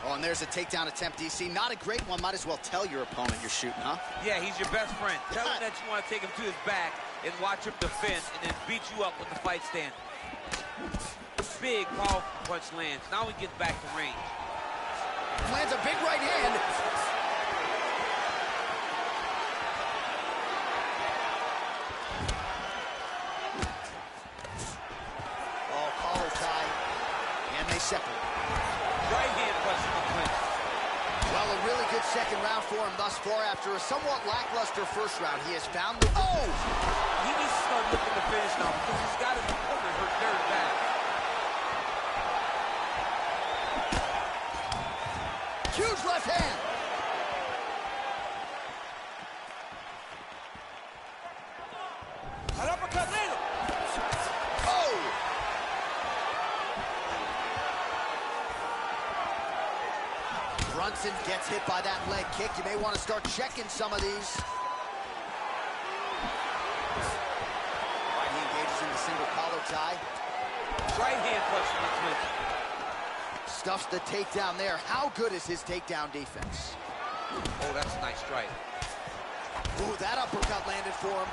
Oh, and there's a takedown attempt, DC. Not a great one. Might as well tell your opponent you're shooting, huh? Yeah, he's your best friend. Tell him that you want to take him to his back and watch him defend and then beat you up with the fight stand. Big, powerful punch lands. Now he gets back to range. Lands a big right hand. Oh, collar tie. And they separate. Right hand punch in the clinch. Well, a really good second round for him thus far. After a somewhat lackluster first round, he has found the... Oh! He needs to start looking to finish now because he's got his opponent hurt very bad. Huge left hand. An uppercut later. Oh! Brunson gets hit by that leg kick. You may want to start checking some of these. Right, he engages in the single collar tie. Right hand punch from the clinch. Stuffs the takedown there. How good is his takedown defense? Oh, that's a nice strike. Ooh, that uppercut landed for him.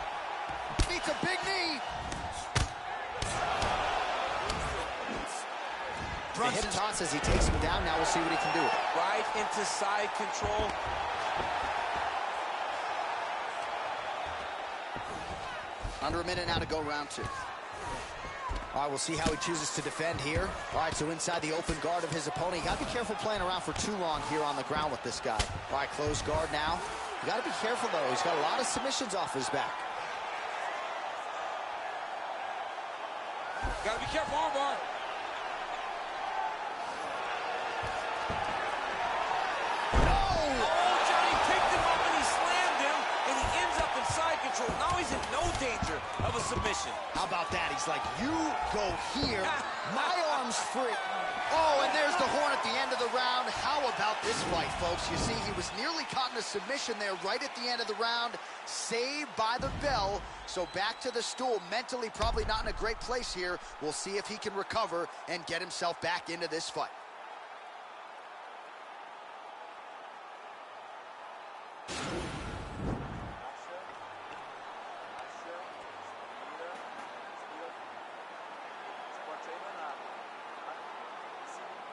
Meets a big knee. The hip toss as he takes him down. Now we'll see what he can do with it. Right into side control. Under a minute now to go round 2. All right, we'll see how he chooses to defend here. All right, so inside the open guard of his opponent. You got to be careful playing around for too long here on the ground with this guy. All right, closed guard now. You got to be careful, though. He's got a lot of submissions off his back. Got to be careful, armbar. Now he's in no danger of a submission. How about that? He's like, you go here, my arm's free. Oh, and there's the horn at the end of the round. How about this fight, folks? You see, he was nearly caught in a submission there right at the end of the round. Saved by the bell. So back to the stool. Mentally probably not in a great place here. We'll see if he can recover and get himself back into this fight.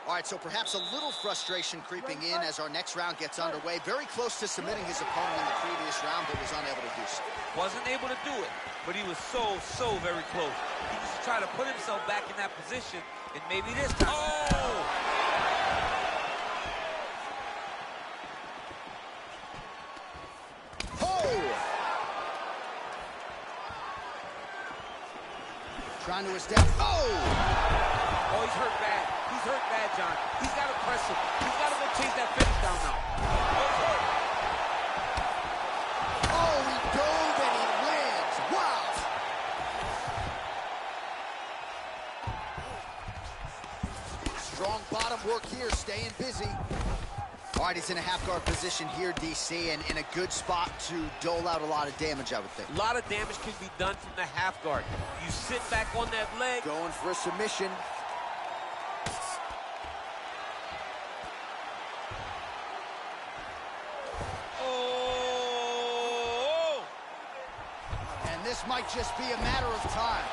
All right, so perhaps a little frustration creeping in as our next round gets underway. Very close to submitting his opponent in the previous round, but was unable to do so. Wasn't able to do it, but he was so very close. He just tried to put himself back in that position, and maybe this time. Oh! Trying to establish. Oh! Oh, he's hurt bad. He's hurt bad, John. He's got to press him. He's got to go chase that finish down now. Oh, he dove and he lands. Wow. Strong bottom work here, staying busy. All right, he's in a half-guard position here, DC, and in a good spot to dole out a lot of damage, I would think. A lot of damage can be done from the half guard. You sit back on that leg. Going for a submission. Oh! And this might just be a matter of time.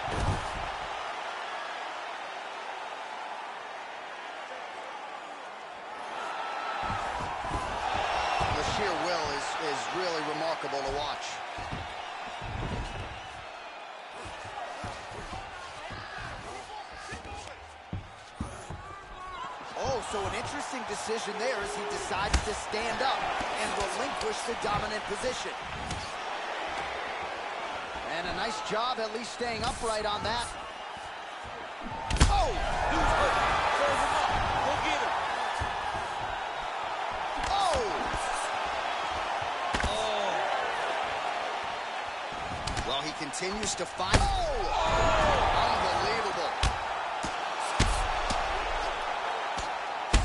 Sheer will is really remarkable to watch. Oh, so an interesting decision there as he decides to stand up and relinquish the dominant position. And a nice job at least staying upright on that. Oh! Dude's hurt. Serve him up. Go get him. Well, he continues to find. Unbelievable.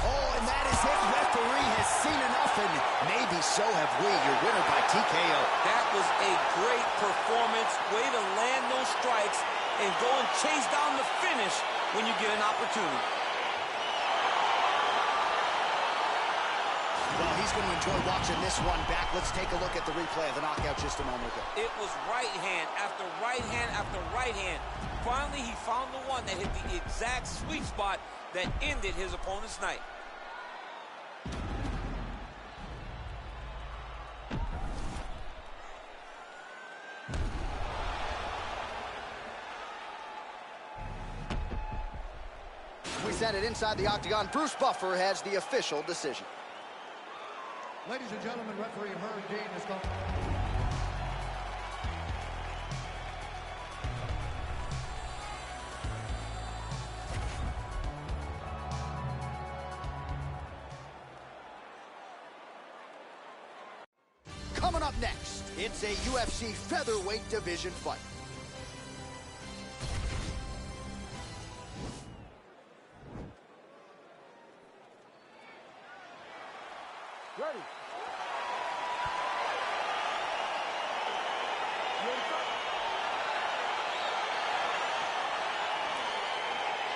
Oh, and that is it. Referee has seen enough, and maybe so have we. Your winner by TKO. That was a great performance. Way to land those strikes and go and chase down the finish when you get an opportunity. Well, he's going to enjoy watching this one back. Let's take a look at the replay of the knockout just a moment ago. It was right hand after right hand after right hand. Finally, he found the one that hit the exact sweet spot that ended his opponent's night. We send it inside the octagon. Bruce Buffer has the official decision. Ladies and gentlemen, referee Dean has gone. Coming up next, it's a UFC featherweight division fight. Ready.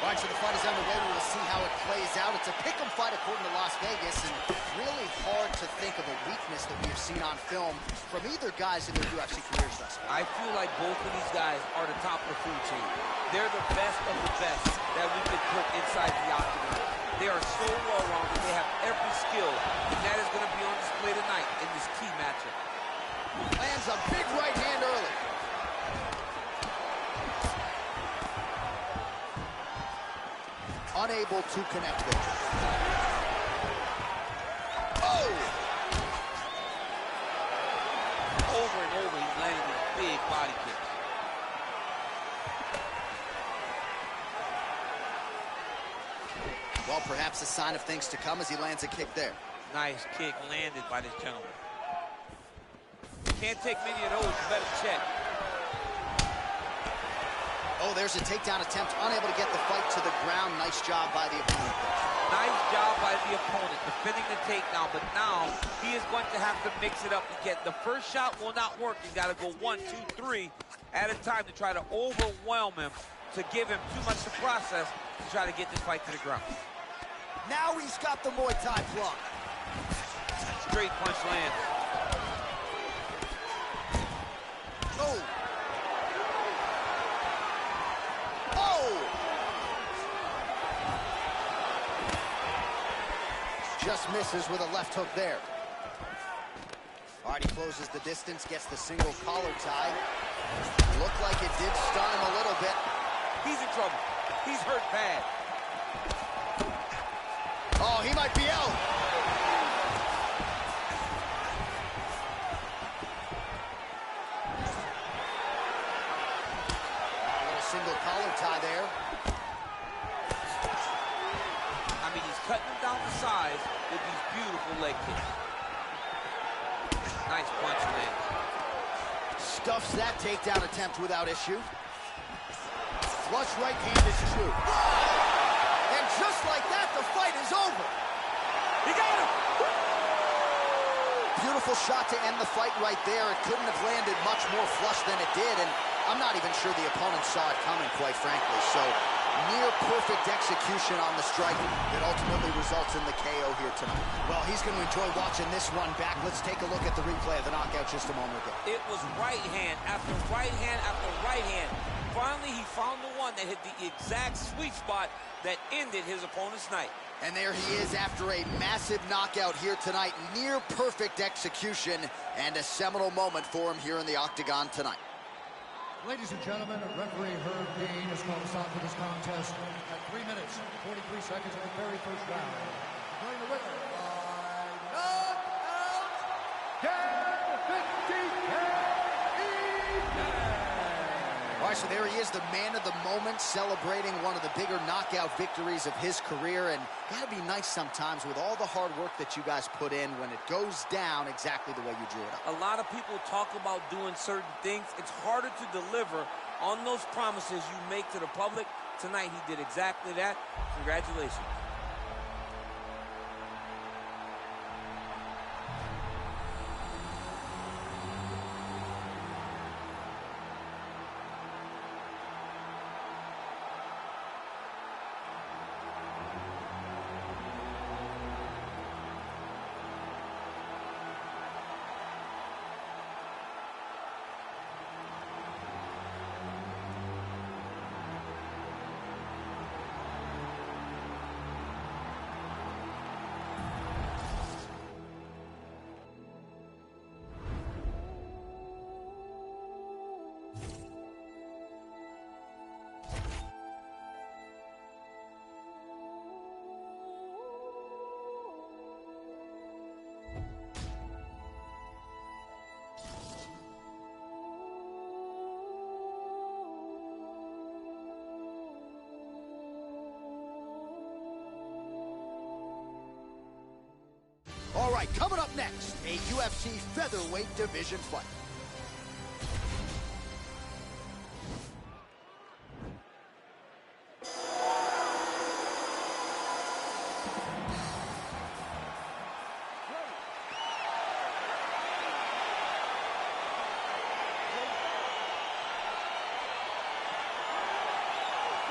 All right, so the fight is underway. We will see how it plays out. It's a pick'em fight according to Las Vegas, and really hard to think of a weakness that we have seen on film from either guys in their UFC careers thus far. I feel like both of these guys are the top of the food chain. They're the best of the best that we could put inside the octagon. They are so well-rounded. They have every skill, and that is going to be on display tonight in this key matchup. Lands a big right hand early. Unable to connect there. Oh! Over and over, he's landing these big body kicks. Well, perhaps a sign of things to come as he lands a kick there. Nice kick landed by this gentleman. Can't take many of those, you better check. Oh, there's a takedown attempt, unable to get the fight to the ground. Nice job by the opponent. Nice job by the opponent, defending the takedown, but now he is going to have to mix it up again. The first shot will not work. You got to go 1, 2, 3 at a time to try to overwhelm him, to give him too much to process, to try to get this fight to the ground. Now he's got the Muay Thai plug. Straight punch lands. Oh! Oh! Just misses with a left hook there. All right, he closes the distance, gets the single collar tie. Looked like it did stun him a little bit. He's in trouble. He's hurt bad. Oh, he might be out. A little single collar tie there. I mean, he's cutting him down the sides with these beautiful leg kicks. Nice punch land. Stuffs that takedown attempt without issue. Flush right hand is true. And just like that, the fight is over. He got him! Beautiful shot to end the fight right there. It couldn't have landed much more flush than it did, and I'm not even sure the opponent saw it coming, quite frankly. So, near perfect execution on the strike that ultimately results in the KO here tonight. Well, he's going to enjoy watching this one back. Let's take a look at the replay of the knockout just a moment ago. It was right hand after right hand after right hand. Finally, he found the one that hit the exact sweet spot that ended his opponent's night. And there he is after a massive knockout here tonight. Near perfect execution and a seminal moment for him here in the octagon tonight. Ladies and gentlemen, referee Herb Dean has called a stop to this contest at 3 minutes, 43 seconds of the very first round. Declaring the winner by knockout, All right, so there he is, the man of the moment, celebrating one of the bigger knockout victories of his career. And gotta be nice sometimes with all the hard work that you guys put in when it goes down exactly the way you drew it up. A lot of people talk about doing certain things. It's harder to deliver on those promises you make to the public. Tonight, he did exactly that. Congratulations. All right, coming up next, a UFC featherweight division fight.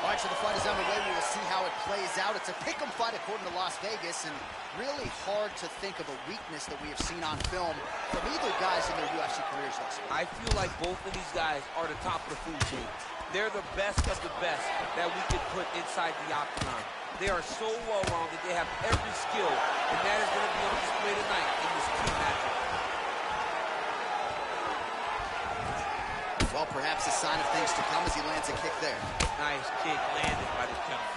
All right, so the fight is underway. We will see how it plays out. It's a pick'em fight according to Las Vegas, and really hard to think of a weakness that we have seen on film from either guys in their UFC careers thus far. I feel like both of these guys are the top of the food chain. They're the best of the best that we could put inside the octagon. They are so well-rounded. They have every skill, and that is going to be on display tonight in this key matchup. Well, perhaps a sign of things to come as he lands a kick there. Nice kick landed by this gentleman.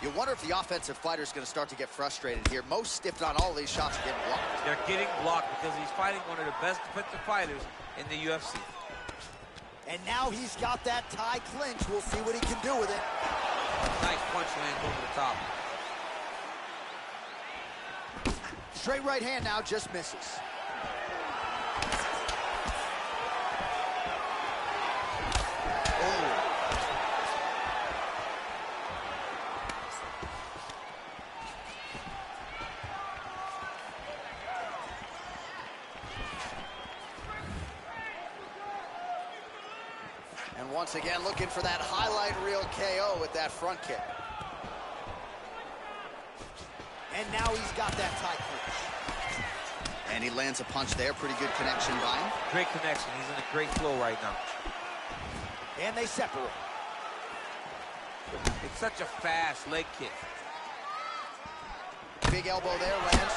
You wonder if the offensive fighter is going to start to get frustrated here. Most, if not all of these shots are getting blocked. They're getting blocked because he's fighting one of the best defensive fighters in the UFC. And now he's got that tie clinch. We'll see what he can do with it. Nice punch lands over the top. Straight right hand now, just misses. And once again, looking for that highlight reel KO with that front kick. And now he's got that tie clinch. And he lands a punch there. Pretty good connection by him. Great connection. He's in a great flow right now. And they separate. It's such a fast leg kick. Big elbow there, lands.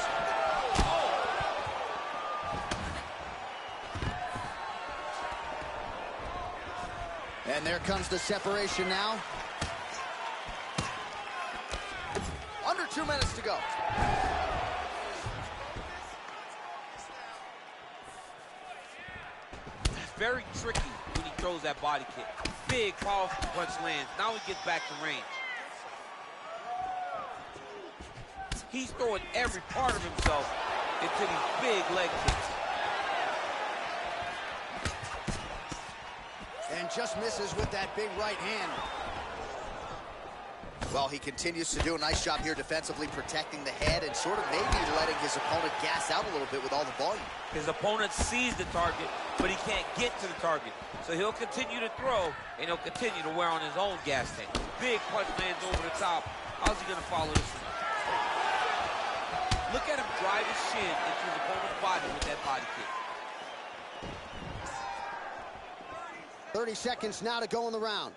And there comes the separation now. Under 2 minutes to go. Very tricky when he throws that body kick. Big, powerful punch lands. Now he gets back to range. He's throwing every part of himself into these big leg kicks. And just misses with that big right hand. Well, he continues to do a nice job here defensively, protecting the head and sort of maybe letting his opponent gas out a little bit with all the volume. His opponent sees the target, but he can't get to the target. So he'll continue to throw, and he'll continue to wear on his own gas tank. Big punch lands over the top. How's he going to follow this one? Look at him drive his shin into his opponent's body with that body kick. 30 seconds now to go in the round.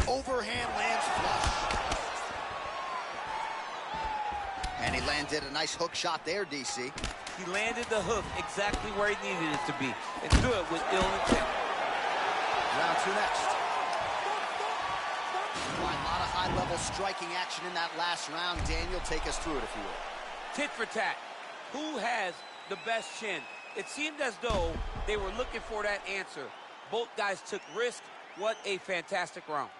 Overhand lands flush. And he landed a nice hook shot there, DC. He landed the hook exactly where he needed it to be, and threw it with ill intent. Round two next. A lot of high-level striking action in that last round. Daniel, take us through it, if you will. Tit for tat. Who has the best chin? It seemed as though they were looking for that answer. Both guys took risk. What a fantastic round.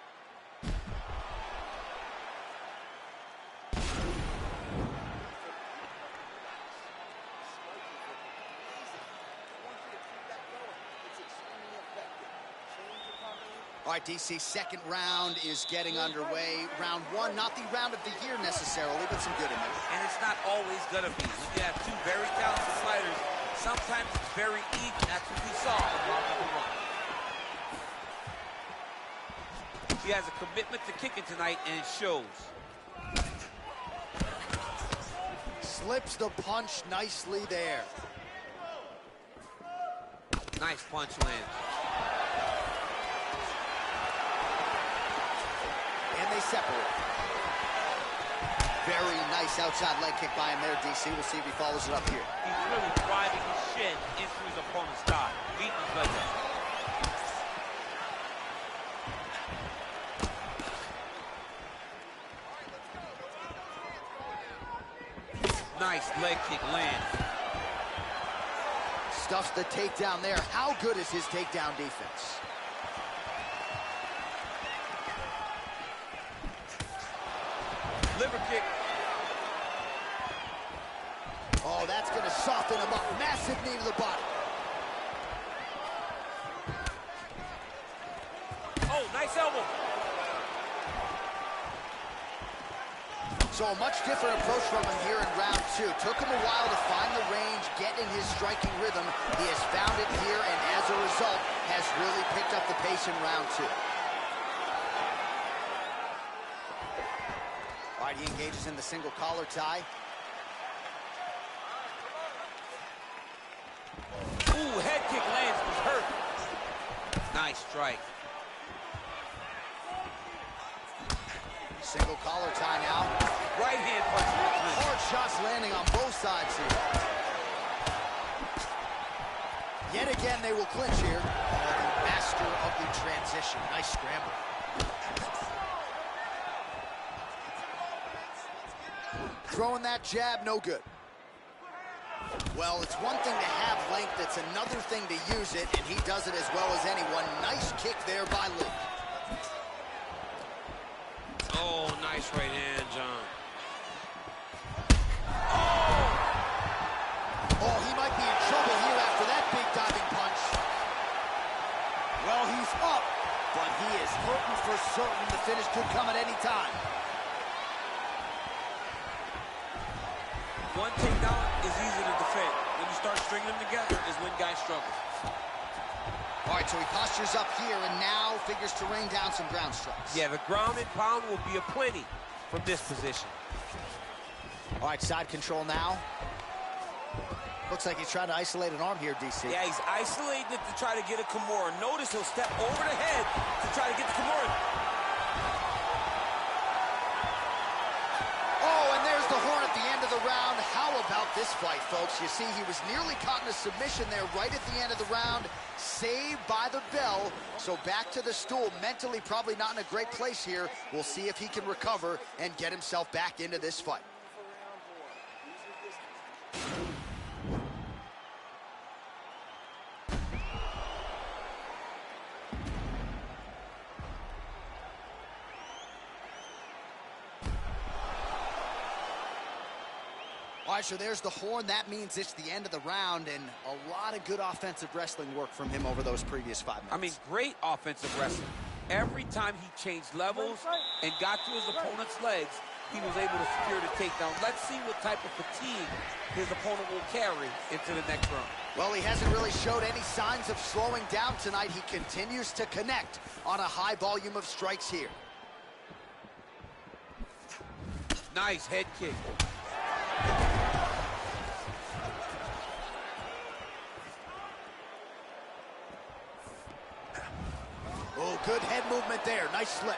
All right, DC, second round is getting underway. Round one, not the round of the year necessarily, but some good in there. And it's not always going to be. When you have two very talented fighters, sometimes it's very even. That's what we saw in round number one. He has a commitment to kicking tonight, and it shows. Slips the punch nicely there. Nice punch lands. And they separate. Very nice outside leg kick by him there, DC. We'll see if he follows it up here. He's really driving his shin into his opponent's thigh. Beating his leg up. Nice leg kick lands. Stuffs the takedown there. How good is his takedown defense? Liver kick. Oh, that's going to soften him up. Massive knee to the body. Oh, nice elbow. So a much different approach from him here in round two. Took him a while to find the range, get in his striking rhythm. He has found it here, and as a result, has really picked up the pace in round 2. All right, he engages in the single collar tie. Ooh, head kick lands, was hurt. Nice strike. Single collar tie now. Right hand punch. Hard shots landing on both sides here. Yet again, they will clinch here. The master of the transition. Nice scramble. Throwing that jab, no good. Well, it's one thing to have length, it's another thing to use it, and he does it as well as anyone. Nice kick there by Luke. Oh, nice right hand, John. Oh, he might be in trouble here after that big diving punch. Well, he's up, but he is hurting for certain. The finish could come at any time. One takedown is easy to defend. When you start stringing them together is when guys struggle. All right, so he postures up here and now figures to rain down some ground strikes. Yeah, the ground and pound will be aplenty from this position. All right, side control now. Looks like he's trying to isolate an arm here, DC. Yeah, he's isolating it to try to get a Kimura. Notice he'll step over the head to try to get the Kimura. Oh, and there's the horn at the end of the round. How about this fight, folks? You see, he was nearly caught in a submission there right at the end of the round. Saved by the bell. So back to the stool. Mentally probably not in a great place here. We'll see if he can recover and get himself back into this fight. All right, so there's the horn. That means it's the end of the round, and a lot of good offensive wrestling work from him over those previous 5 minutes. I mean, great offensive wrestling. Every time he changed levels and got to his opponent's legs, he was able to secure the takedown. Let's see what type of fatigue his opponent will carry into the next round. Well, he hasn't really showed any signs of slowing down tonight. He continues to connect on a high volume of strikes here. Nice head kick. Oh, good head movement there. Nice slip.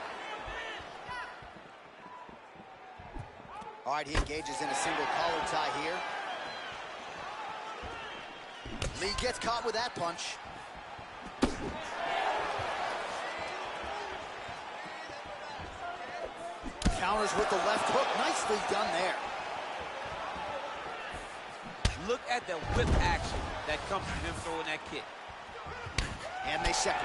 All right, he engages in a single collar tie here. Lee gets caught with that punch. Counters with the left hook. Nicely done there. Look at the whip action that comes from him throwing that kick. And they separate.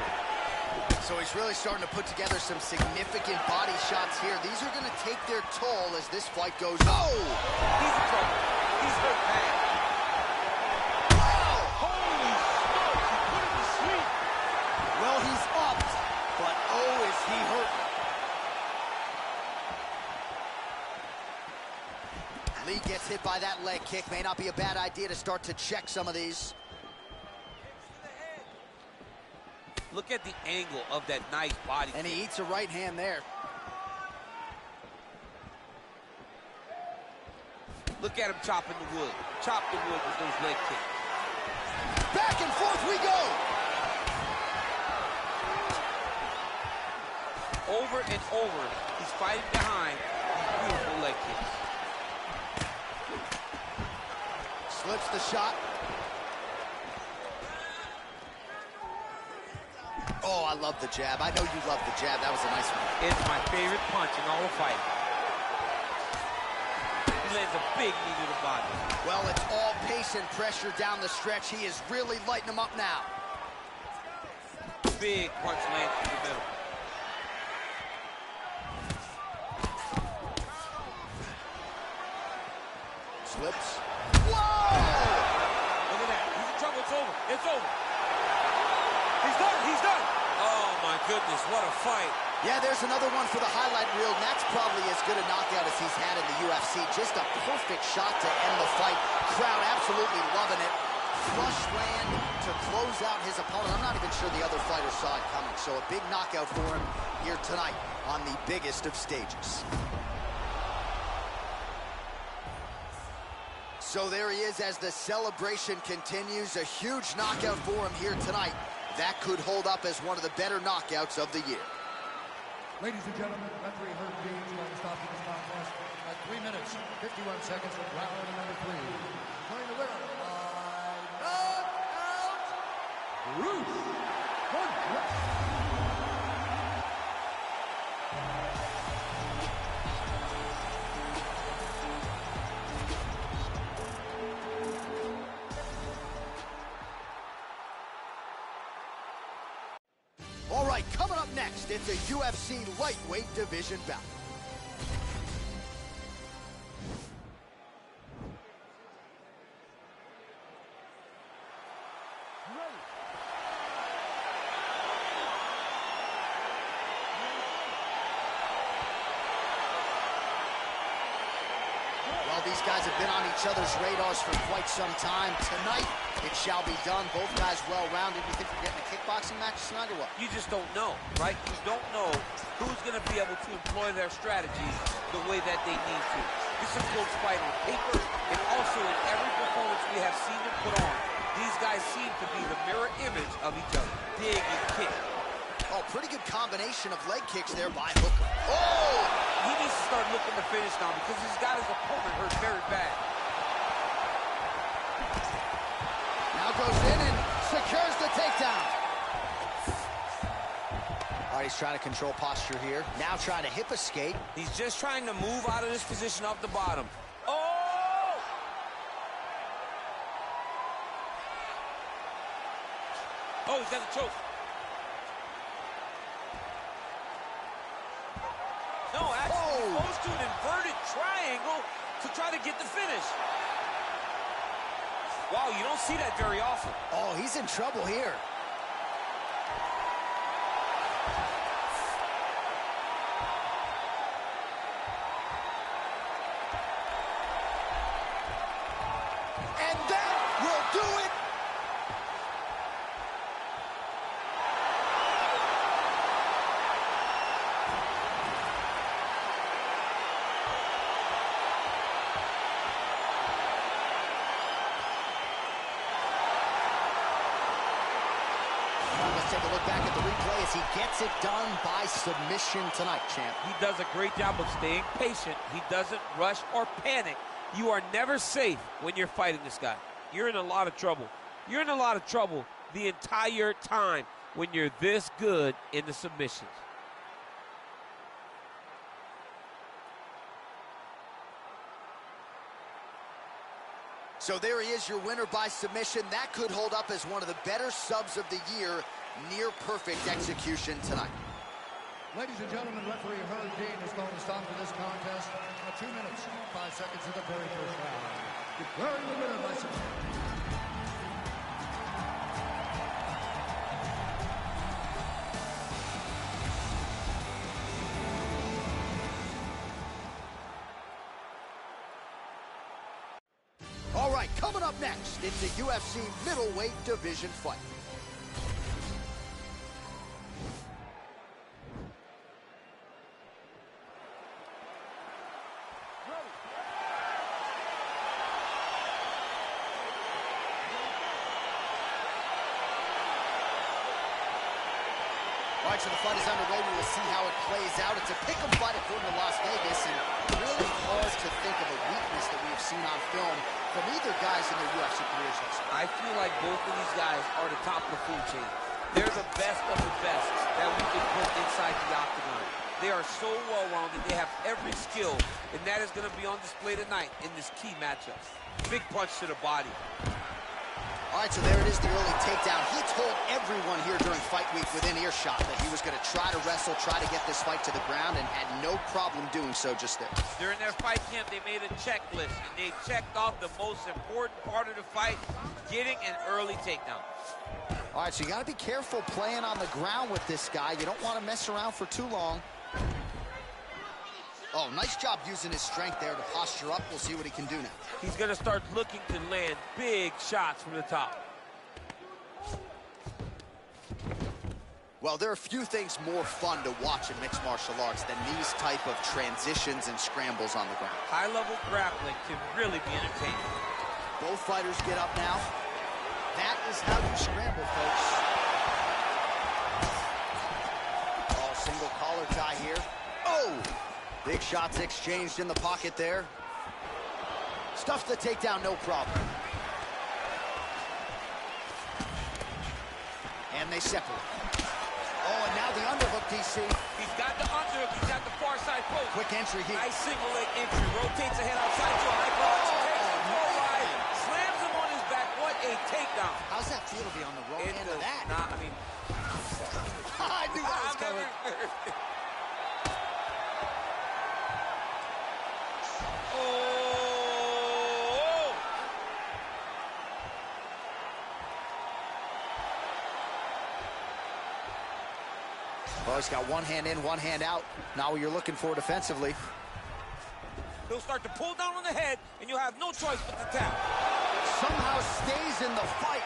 So he's really starting to put together some significant body shots here. These are going to take their toll as this fight goes on. Oh! He's in trouble. He's hurt bad. Holy smokes, he put him to sleep. Well, he's up, but oh, is he hurt. Lee gets hit by that leg kick. May not be a bad idea to start to check some of these. Look at the angle of that nice body And kick. he eats a right hand there. Look at him chopping the wood. Chop the wood with those leg kicks. Back and forth we go. Over and over, he's fighting behind these beautiful leg kicks. Slips the shot. Oh, I love the jab. I know you love the jab. That was a nice one. It's my favorite punch in all the fighting. He lands a big knee to the body. Well, it's all pace and pressure down the stretch. He is really lighting him up now. Big punch lands in the middle. Slips. Whoa! Look at that. He's in trouble. It's over. It's over. He's done. He's done. Oh, my goodness. What a fight. Yeah, there's another one for the highlight reel, and that's probably as good a knockout as he's had in the UFC. Just a perfect shot to end the fight. Crowd absolutely loving it. Flush land to to close out his opponent. I'm not even sure the other fighter saw it coming. So a big knockout for him here tonight on the biggest of stages. So there he is as the celebration continues. A huge knockout for him here tonight. That could hold up as one of the better knockouts of the year. Ladies and gentlemen, referee Herb Dean is going to stop this contest at 3 minutes, 51 seconds of round number 3. Declaring the winner by knockout, Ruth. All right, coming up next, it's a UFC lightweight division bout. Well, these guys have been on each other's radars for quite some time. Tonight, it shall be done. Both guys well-rounded. You think we're getting a kickboxing match tonight or what? You just don't know, right? You don't know who's going to be able to employ their strategies the way that they need to. This is close fight on paper, and also in every performance we have seen them put on. These guys seem to be the mirror image of each other. Dig and kick. Oh, pretty good combination of leg kicks there by Hooker. Oh! He needs to start looking to finish now because he's got his opponent hurt very bad. Now goes in and secures the takedown. All right, he's trying to control posture here. Now trying to hip escape. He's just trying to move out of this position off the bottom. Oh! Oh, he's got the choke. No, actually, he goes to an inverted triangle to try to get the finish. Wow, you don't see that very often. Oh, he's in trouble here. And that will do it. Let's take a look back at the replay as he gets it done by submission tonight, champ. He does a great job of staying patient. He doesn't rush or panic. You are never safe when you're fighting this guy. You're in a lot of trouble. You're in a lot of trouble the entire time when you're this good in the submissions. So there he is, your winner by submission. That could hold up as one of the better subs of the year. Near perfect execution tonight. Ladies and gentlemen, referee Herb Dean is going to stop this contest at 2 minutes, 5 seconds of the very first round. Declaring the winner by submission. All right, coming up next, it's a UFC middleweight division fight. All right, so the fight is underway. We will see how it plays out. It's a pick-em fight according to Las Vegas, and really hard to think of a weakness that we have seen on film from either guys in their UFC careers. I feel like both of these guys are the top of the food chain. They're the best of the best that we can put inside the octagon. They are so well-rounded. They have every skill, and that is going to be on display tonight in this key matchup. Big punch to the body. All right, so there it is, the early takedown. He told everyone here during fight week within earshot that he was going to try to wrestle, try to get this fight to the ground, and had no problem doing so just there. During their fight camp, they made a checklist, and they checked off the most important part of the fight, getting an early takedown. All right, so you got to be careful playing on the ground with this guy. You don't want to mess around for too long. Oh, nice job using his strength there to posture up. We'll see what he can do now. He's going to start looking to land big shots from the top. Well, there are few things more fun to watch in mixed martial arts than these type of transitions and scrambles on the ground. High-level grappling can really be entertaining. Both fighters get up now. That is how you scramble, folks. Oh, single collar tie here. Oh! Big shots exchanged in the pocket there. Stuffs the takedown, no problem. And they separate. Oh, and now the underhook, DC. He's got the underhook. He's got the far side post. Quick entry here. Nice single leg entry. Rotates the head outside to a high crotch. Takes him for a ride. Slams him on his back. What a takedown. How's that feel to be on the wrong end of that? Nah, I mean... I knew that was coming. Well, he's got one hand in, one hand out. Now what you're looking for defensively. He'll start to pull down on the head, and you'll have no choice but to tap. Somehow stays in the fight.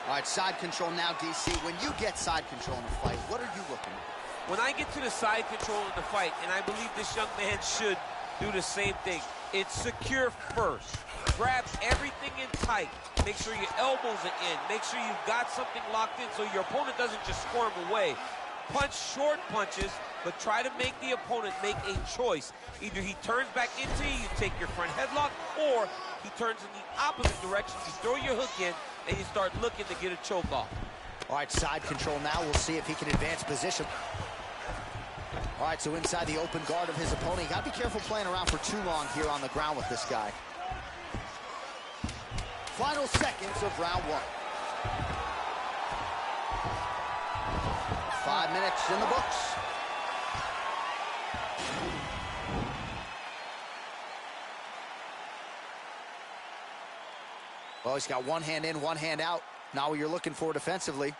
All right, side control now, DC. When you get side control in a fight, what are you looking at? When I get to the side control in the fight, and I believe this young man should do the same thing, it's secure first. Grab everything in tight. Make sure your elbows are in. Make sure you've got something locked in so your opponent doesn't just squirm away. Punch short punches, but try to make the opponent make a choice. Either he turns back into you, take your front headlock, or he turns in the opposite direction, you throw your hook in, and you start looking to get a choke off. All right, side control now. We'll see if he can advance position. All right, so inside the open guard of his opponent. You got to be careful playing around for too long here on the ground with this guy. Final seconds of round one. 5 minutes in the books. Well, he's got one hand in, one hand out. Now what you're looking for defensively.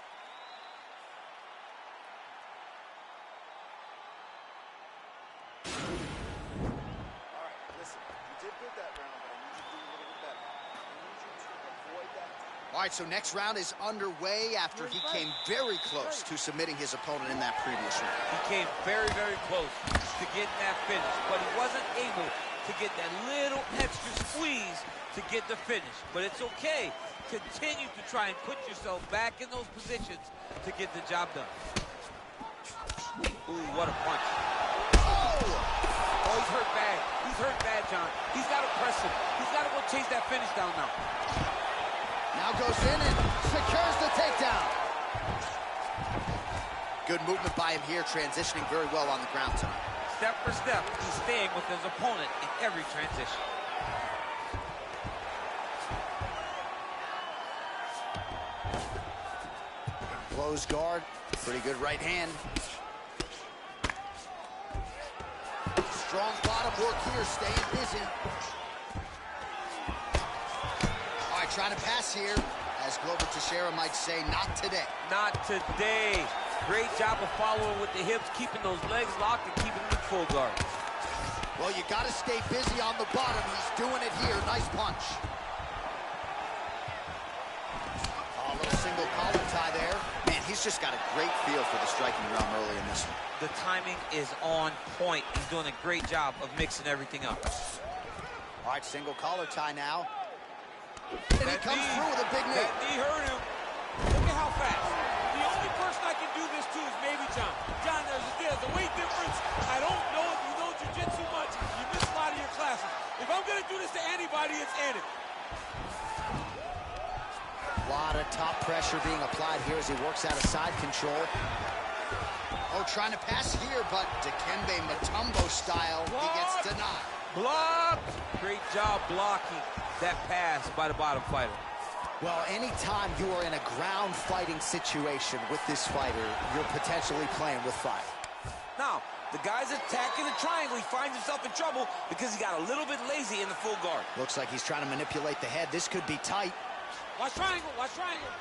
All right, so next round is underway after he came very close to submitting his opponent in that previous round. He came very, very close to getting that finish, but he wasn't able to get that little extra squeeze to get the finish. But it's okay. Continue to try and put yourself back in those positions to get the job done. Ooh, what a punch. Oh! Oh, he's hurt bad. He's hurt bad, John. He's got to press him. He's got to go chase that finish down now. Now goes in and secures the takedown. Good movement by him here, transitioning very well on the ground tonight. Step for step, he's staying with his opponent in every transition. Close guard, pretty good right hand. Strong bottom work here, staying busy. All right, trying to pass here. As Glover Teixeira might say, not today. Not today. Great job of following with the hips, keeping those legs locked and keeping them in full guard. Well, you got to stay busy on the bottom. He's doing it here. Nice punch. Oh, a little single collar tie there. Man, he's just got a great feel for the striking realm early in this one. The timing is on point. He's doing a great job of mixing everything up. All right, single collar tie now. And he comes through with a big knee. That knee hurt him. Look at how fast. The only person I can do this to is maybe John. John, there's a weight difference. I don't know if you know jiu-jitsu much. You miss a lot of your classes. If I'm going to do this to anybody, it's Andy. A lot of top pressure being applied here as he works out of side control. Oh, trying to pass here, but Dikembe Mutombo style, he gets denied. Blocked. Great job blocking that pass by the bottom fighter. Well, anytime you are in a ground fighting situation with this fighter, you're potentially playing with fire. Now, the guy's attacking the triangle. He finds himself in trouble because he got a little bit lazy in the full guard. Looks like he's trying to manipulate the head. This could be tight. Watch triangle, watch triangle.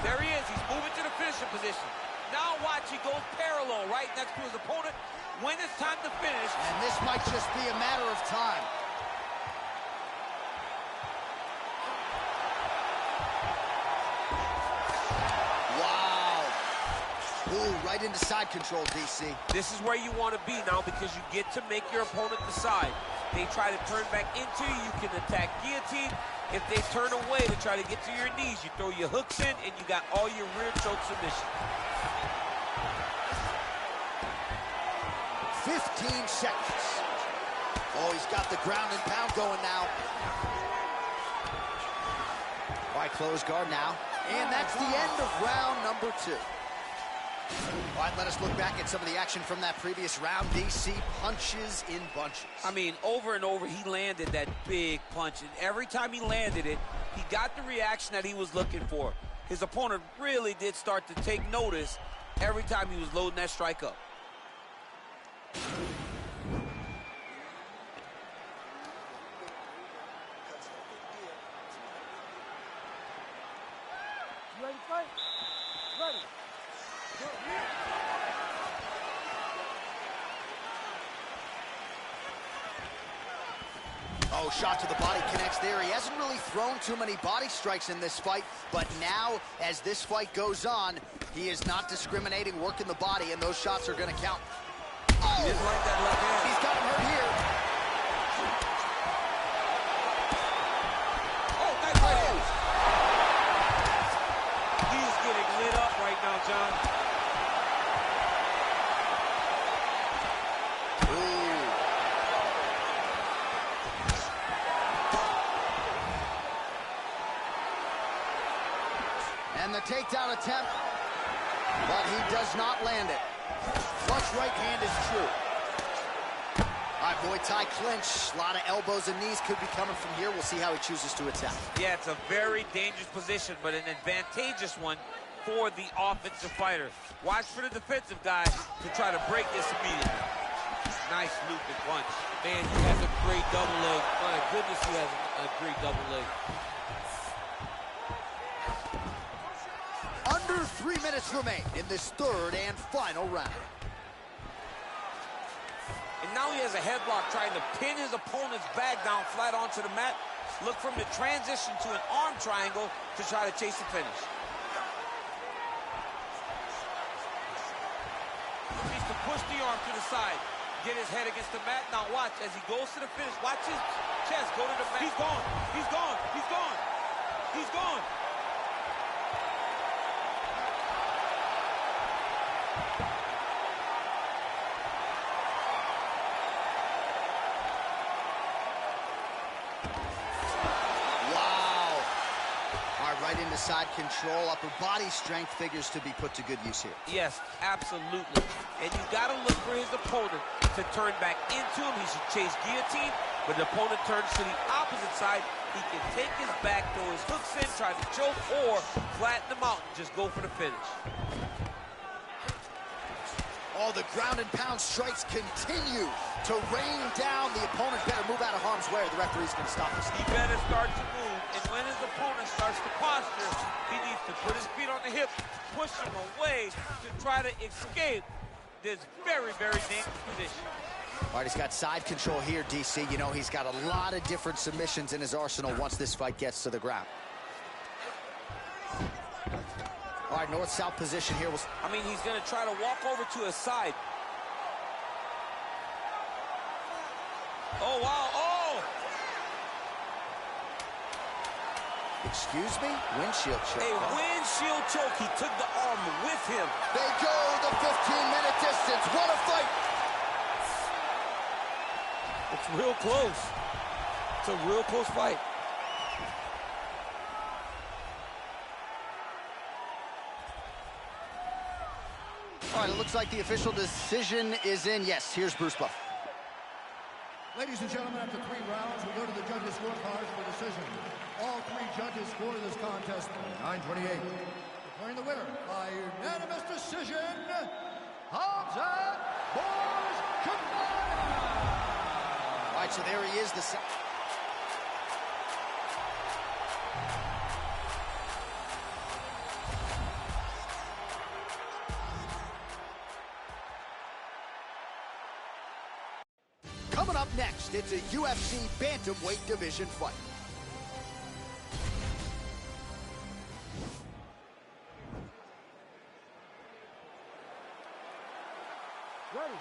There he is. He's moving to the finishing position. Now watch, he goes parallel right next to his opponent when it's time to finish. And this might just be a matter of time. Ooh, right into side control, DC. This is where you want to be now because you get to make your opponent decide. They try to turn back into you, you can attack guillotine. If they turn away to try to get to your knees, you throw your hooks in and you got all your rear choke submission. 15 seconds. Oh, he's got the ground and pound going now. All right, close guard now. And that's the end of round number 2. All right, let us look back at some of the action from that previous round. DC punches in bunches. I mean, over and over, he landed that big punch. And every time he landed it, he got the reaction that he was looking for. His opponent really did start to take notice every time he was loading that strike up. You ready to fight? Ready. Oh, shot to the body connects there. He hasn't really thrown too many body strikes in this fight, but now, as this fight goes on, he is not discriminating, working the body, and those shots are going to count. Oh! He didn't like that left hand. He's got him hurt here. Oh, nice right hand. He's getting lit up right now, John. And the takedown attempt, but he does not land it. Flush right hand is true. All right, Muay Thai clinch. A lot of elbows and knees could be coming from here. We'll see how he chooses to attack. Yeah, it's a very dangerous position, but an advantageous one for the offensive fighter. Watch for the defensive guy to try to break this immediately. Nice looping punch. Man, he has a great double leg. My goodness, he has a great double leg. Under 3 minutes remain in this third and final round. And now he has a headlock trying to pin his opponent's back down flat onto the mat. Look for him to transition to an arm triangle to try to chase the finish. He needs to push the arm to the side. Get his head against the mat. Now watch as he goes to the finish. Watch his chest go to the mat. He's gone. He's gone. He's gone. He's gone. Right into side control. Upper body strength figures to be put to good use here. Yes, absolutely. And you got to look for his opponent to turn back into him. He should chase guillotine, but the opponent turns to the opposite side. He can take his back, throw his hooks in, try to choke, or flatten him out and just go for the finish. Oh, the ground and pound strikes continue to rain down. The opponent better move out of harm's way or the referee's going to stop this. He better start to move, and when his opponent starts to posture, he needs to put his feet on the hip, push him away to try to escape this very, very dangerous position. All right, he's got side control here, DC. You know, he's got a lot of different submissions in his arsenal once this fight gets to the ground. All right, north-south position here. I mean, he's going to try to walk over to his side. Oh, wow. Oh! Excuse me? Windshield choke. A windshield choke. He took the arm with him. They go the 15-minute distance. What a fight! It's real close. It's a real close fight. All right, it looks like the official decision is in. Yes, here's Bruce Buff. Ladies and gentlemen, after 3 rounds, we go to the judges' scorecards for decision. All 3 judges scored this contest 9-28. Declaring the winner by unanimous decision, Hamza Bourges-Kamara. All right, so there he is. Coming up next, it's a UFC bantamweight division fight. Ready.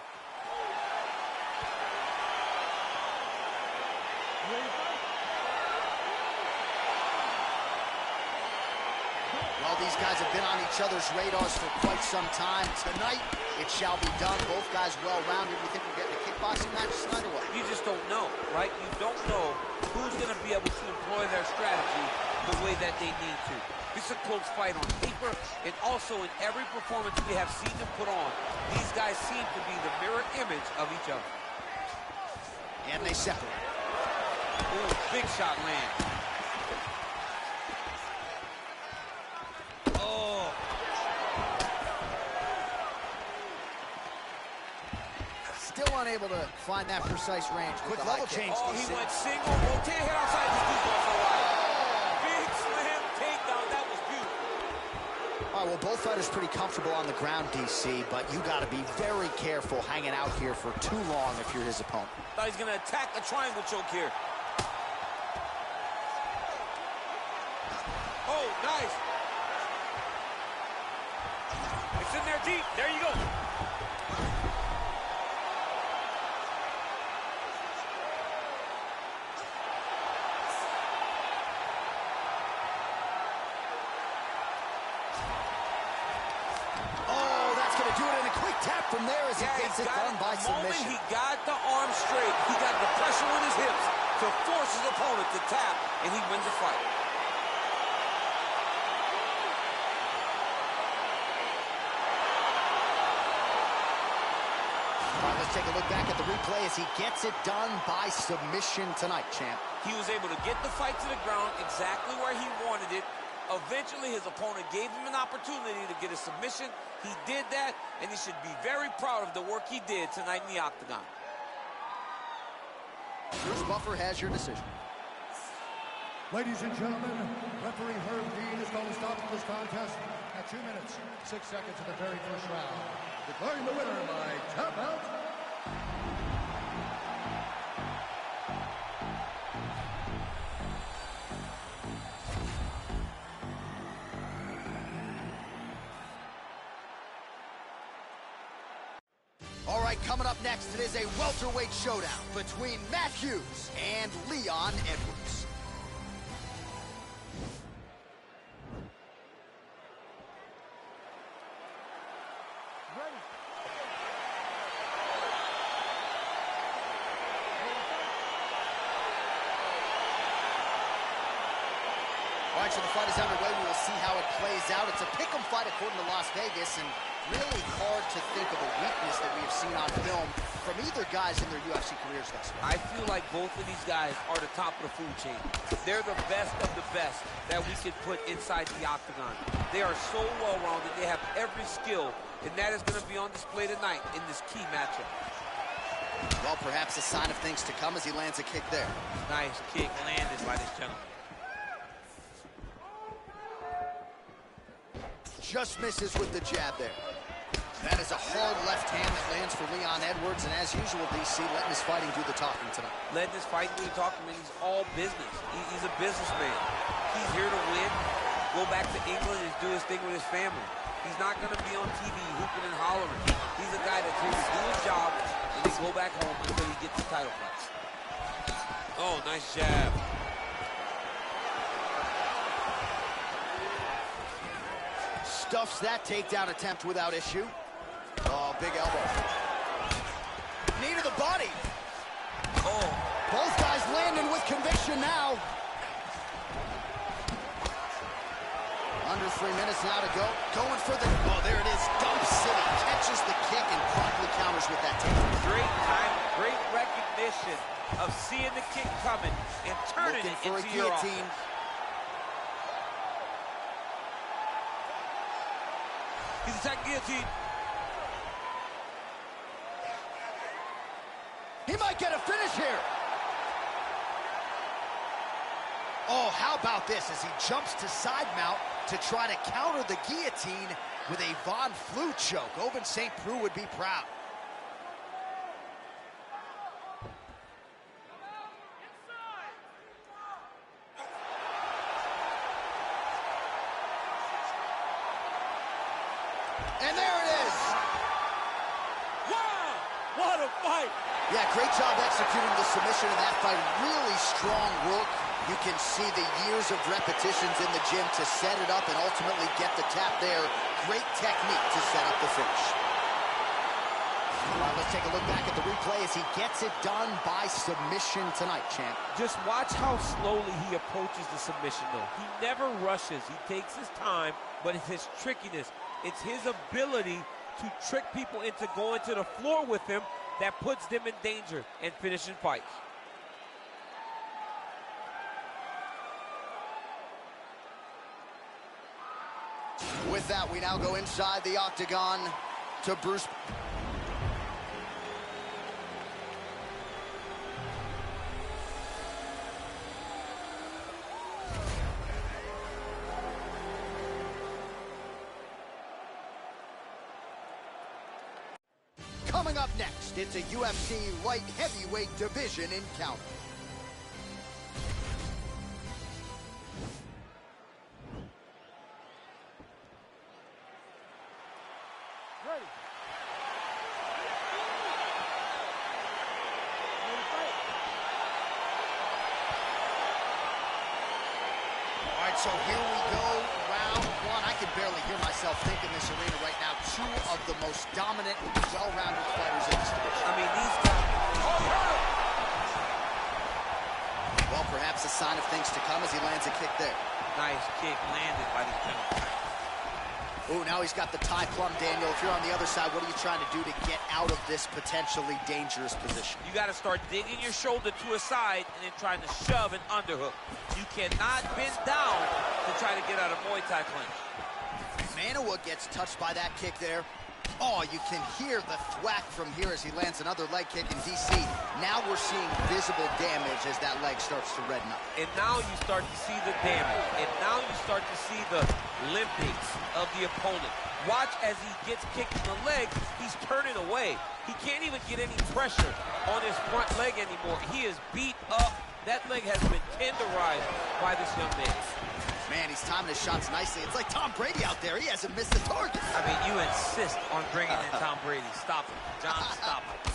Well, these guys have been on each other's radars for quite some time. Tonight, it shall be done. Both guys well-rounded. We think we're getting a kickboxing match tonight or what? You just don't know, right? You don't know who's going to be able to employ their strategy the way that they need to. It's a close fight on paper, and also in every performance we have seen them put on, these guys seem to be the mirror image of each other. And they separate. Ooh, big shot land. Oh. Still unable to find that precise range. Quick level change. Oh, he went single, rotate, hit outside. This dude's going for a while. Big slam takedown. That was beautiful. All right, well, both fighters pretty comfortable on the ground, DC, but you got to be very careful hanging out here for too long if you're his opponent. Thought he's going to attack a triangle choke here. Oh, nice. It's in there deep. There you go. Oh, that's going to do it in a quick tap from there as he gets it done by submission. He got the arm straight. He got the pressure with his hips to force his opponent to tap, and he wins the fight. All right, let's take a look back at the replay as he gets it done by submission tonight, champ. He was able to get the fight to the ground exactly where he wanted it. Eventually, his opponent gave him an opportunity to get a submission. He did that, and he should be very proud of the work he did tonight in the octagon. Bruce Buffer has your decision. Ladies and gentlemen, referee Herb Dean is going to stop this contest at 2 minutes, 6 seconds of the very first round. Declaring the winner by tap out. All right, coming up next, it is a welterweight showdown between Matt Hughes and Leon Edwards. All right, so the fight is underway. We will see how it plays out. It's a pick'em fight according to Las Vegas, and really hard to think of a weakness that we have seen on film from either guys in their UFC careers thus far. I feel like both of these guys are the top of the food chain. They're the best of the best that we could put inside the octagon. They are so well-rounded. They have every skill, and that is going to be on display tonight in this key matchup. Well, perhaps a sign of things to come as he lands a kick there. Nice kick landed by this gentleman. Just misses with the jab there. That is a hard left hand that lands for Leon Edwards, and as usual, DC letting his fighting do the talking tonight. Letting his fighting do the talking, man. He's all business. He's a businessman. He's here to win, go back to England and do his thing with his family. He's not going to be on TV hooping and hollering. He's a guy that's here to do his job and then go back home until he gets the title fight. Oh, nice jab. Stuffs that takedown attempt without issue. Oh, big elbow. Knee to the body. Oh. Both guys landing with conviction now. Under 3 minutes now to go. Going for the, oh, there it is. Dump City catches the kick and promptly counters with that takedown. Great time, great recognition of seeing the kick coming and turning it into your offense. He's attacking guillotine. He might get a finish here. Oh, how about this as he jumps to side mount to try to counter the guillotine with a Von Flue choke. Oven St. Preux would be proud. And there it is. Wow! What a fight! Yeah, great job executing the submission in that fight. Really strong work. You can see the years of repetitions in the gym to set it up and ultimately get the tap there. Great technique to set up the finish. All right, let's take a look back at the replay as he gets it done by submission tonight, champ. Just watch how slowly he approaches the submission, though. He never rushes. He takes his time, but it's his trickiness. It's his ability to trick people into going to the floor with him that puts them in danger and finishing fights. With that, we now go inside the octagon to Bruce. Coming up next, it's a UFC light heavyweight division encounter. Ready. All right, so here we go, round one. I can barely hear myself think in this arena right now. Two of the most dominant, well-rounded fighters in this division. I mean, these guys... Well, perhaps a sign of things to come as he lands a kick there. Nice kick landed by the penalty. Oh, now he's got the tie plum, Daniel. If you're on the other side, what are you trying to do to get out of this potentially dangerous position? You got to start digging your shoulder to a side and then trying to shove an underhook. You cannot bend down to try to get out of Muay Thai clinch. Manoa gets touched by that kick there. Oh, you can hear the thwack from here as he lands another leg kick in DC. Now we're seeing visible damage as that leg starts to redden up. And now you start to see the damage. And now you start to see the limpings of the opponent. Watch as he gets kicked in the leg, he's turning away. He can't even get any pressure on his front leg anymore. He is beat up. That leg has been tenderized by this young man. Man, he's timing his shots nicely. It's like Tom Brady out there. He hasn't missed a target. I mean, you insist on bringing in Tom Brady. Stop it. John, stop it.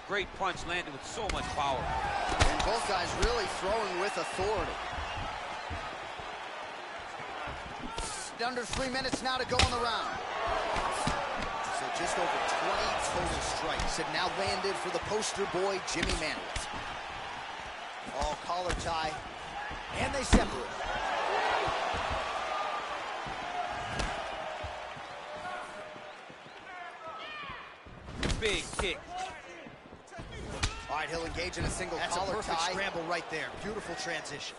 Great punch landed with so much power. And both guys really throwing with authority. Under 3 minutes now to go in the round. So just over 20 total strikes have now landed for the poster boy, Jimmy Manuel. All collar tie, and they separate. Big kick. All right, he'll engage in a single That's collar a perfect tie. scramble right there. Beautiful transition.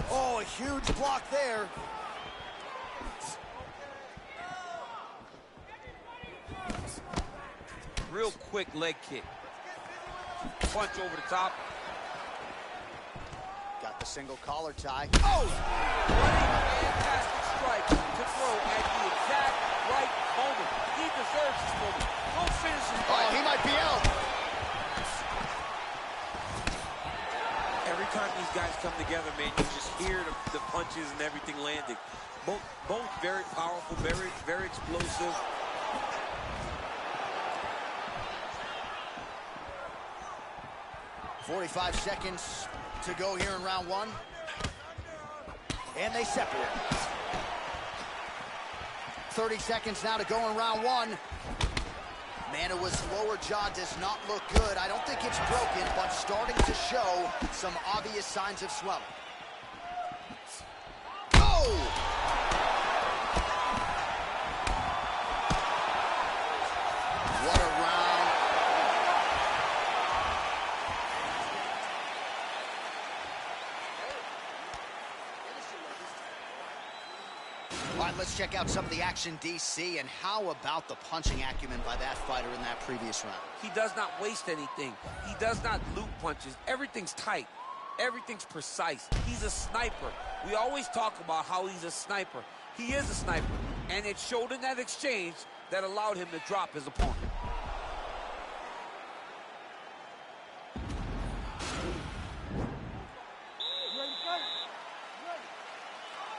Oh, a huge block there. Real quick leg kick. Punch over the top. Got the single collar tie. Oh! What a fantastic strike to throw at the exact right moment. He deserves this moment. Don't finish his fight. Oh, he might be out. Every time these guys come together, man, you just hear the punches and everything landing. Both very powerful, very explosive. .45 seconds to go here in round one. And they separate. 30 seconds now to go in round one. Manoa's lower jaw does not look good. I don't think it's broken, but starting to show some obvious signs of swelling. Oh! What a round. All right, let's check out some of the action, DC, and how about the punching acumen by that fighter in that previous round? He does not waste anything. He does not loop punches. Everything's tight. Everything's precise. He's a sniper. We always talk about how he's a sniper. He is a sniper, and it showed in that exchange that allowed him to drop his opponent.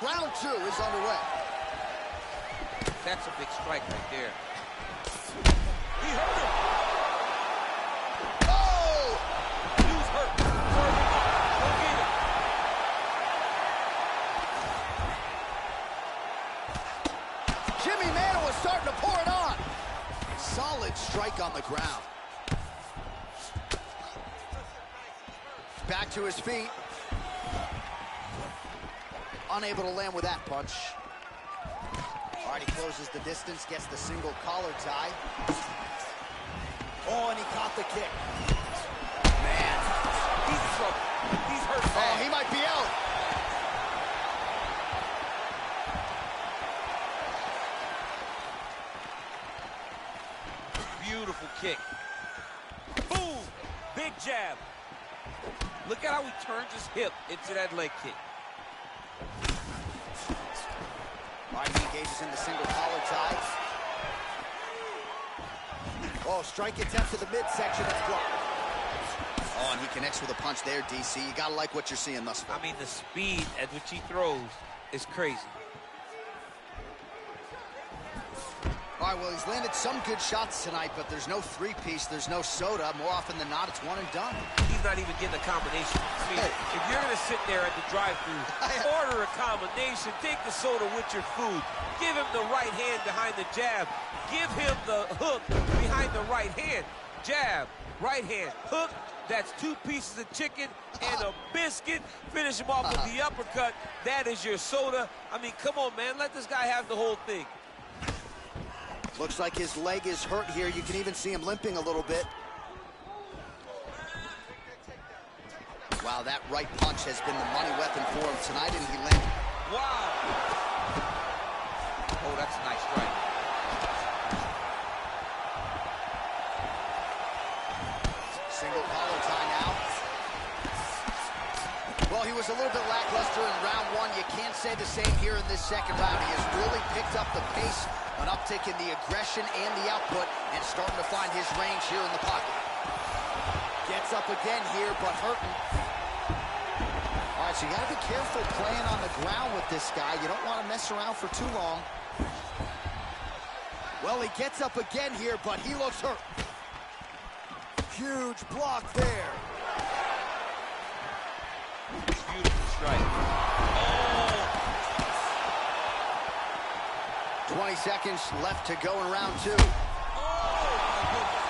Round 2 is underway. That's a big strike right there. He hurt him. Oh! Dude's hurt. Serve him up. Go get him. Jimmy Mantle was starting to pour it on. Solid strike on the ground. Back to his feet. Unable to land with that punch. All right, he closes the distance, gets the single collar tie. Oh, and he caught the kick. Man, He's in trouble. He's hurt oh, bad. he might be out. Beautiful kick. Boom! Big jab. Look at how he turns his hip into that leg kick. All right, he engages in the single collar tie. Oh, strike attempt to the midsection. That's blocked. Oh, and he connects with a punch there, DC. You gotta like what you're seeing thus far. I mean, the speed at which he throws is crazy. All right, well, he's landed some good shots tonight, but there's no three-piece, there's no soda. More often than not, it's one and done. He's not even getting a combination. I mean, if you're going to sit there at the drive-thru, order a combination, take the soda with your food, give him the right hand behind the jab, give him the hook behind the right hand, jab, right hand, hook. That's 2 pieces of chicken and a biscuit. Finish him off with the uppercut. That is your soda. I mean, come on, man. Let this guy have the whole thing. Looks like his leg is hurt here. You can even see him limping a little bit. Wow, that right punch has been the money weapon for him tonight, and he landed. Wow. Oh, that's a nice strike. Single collar tie now. Well, he was a little bit lackluster in round 1. You can't say the same here in this second round. He has really picked up the pace, an uptick in the aggression and the output, and starting to find his range here in the pocket. Gets up again here, but hurting. All right, so you gotta be careful playing on the ground with this guy. You don't want to mess around for too long. Well, he gets up again here, but he looks hurt. Huge block there. Beautiful strike. Oh! 20 seconds left to go in round 2. Oh, my goodness.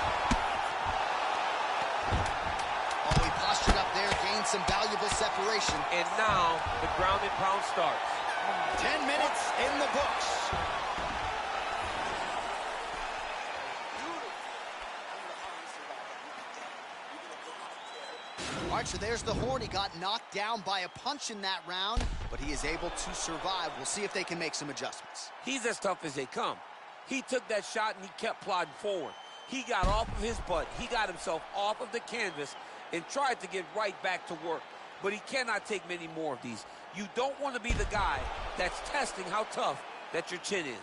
Oh, he postured up there, gained some valuable separation. And now the ground and pound starts. 10 minutes in the books. All right, so there's the Horn. He got knocked down by a punch in that round, but he is able to survive. We'll see if they can make some adjustments. He's as tough as they come. He took that shot and he kept plodding forward. He got off of his butt. He got himself off of the canvas and tried to get right back to work. But he cannot take many more of these. You don't want to be the guy that's testing how tough that your chin is.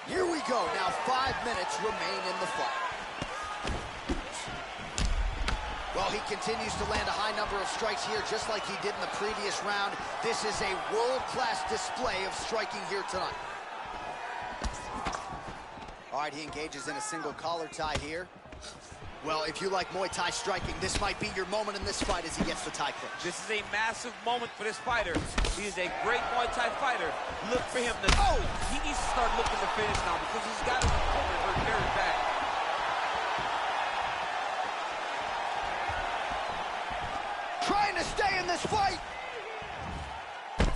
Here we go. Now 5 minutes remain in the fight. Well, he continues to land a high number of strikes here, just like he did in the previous round. This is a world-class display of striking here tonight. All right, he engages in a single collar tie here. Well, if you like Muay Thai striking, this might be your moment in this fight as he gets the tie clinch. This is a massive moment for this fighter. He is a great Muay Thai fighter. Look for him to... Oh! He needs to start looking to finish now because he's got his opponent hurt very bad. Trying to stay in this fight.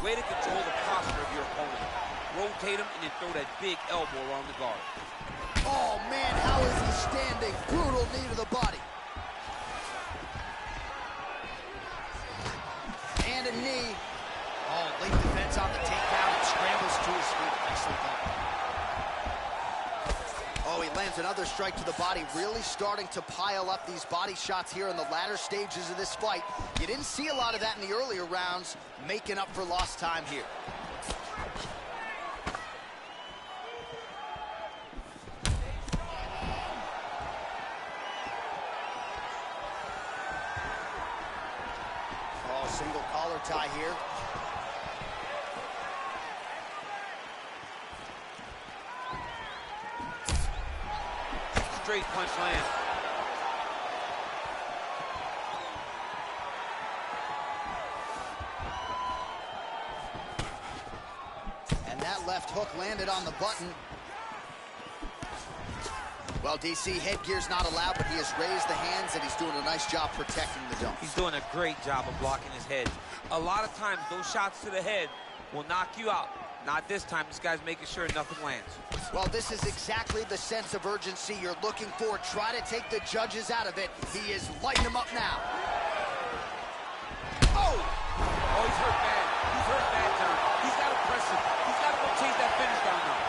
Way to control the posture of your opponent. Rotate him and then throw that big elbow around the guard. Oh, man, how is he standing? Brutal knee to the body. And a knee. Oh, late defense on the takedown and scrambles to his feet. Nicely done. Oh, he lands another strike to the body, really starting to pile up these body shots here in the latter stages of this fight. You didn't see a lot of that in the earlier rounds, making up for lost time here. here. Straight punch land. And that left hook landed on the button. Well, DC, headgear's not allowed, but he has raised the hands, and he's doing a nice job protecting the dome. He's doing a great job of blocking his head. A lot of times, those shots to the head will knock you out. Not this time. This guy's making sure nothing lands. Well, this is exactly the sense of urgency you're looking for. Try to take the judges out of it. He is lighting them up now. Oh! Oh, he's hurt bad. He's hurt bad, John. He's got to press it. He's got to go chase that finish down now.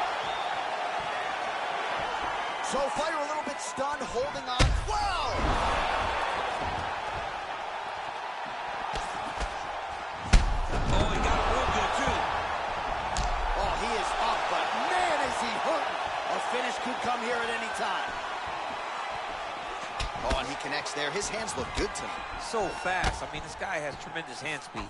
So fighter a little bit stunned, holding on. Whoa! Oh, he got it real good, too. Oh, he is up, but man, is he hurting. A finish could come here at any time. Oh, and he connects there. His hands look good tonight. So fast. I mean, this guy has tremendous hand speed.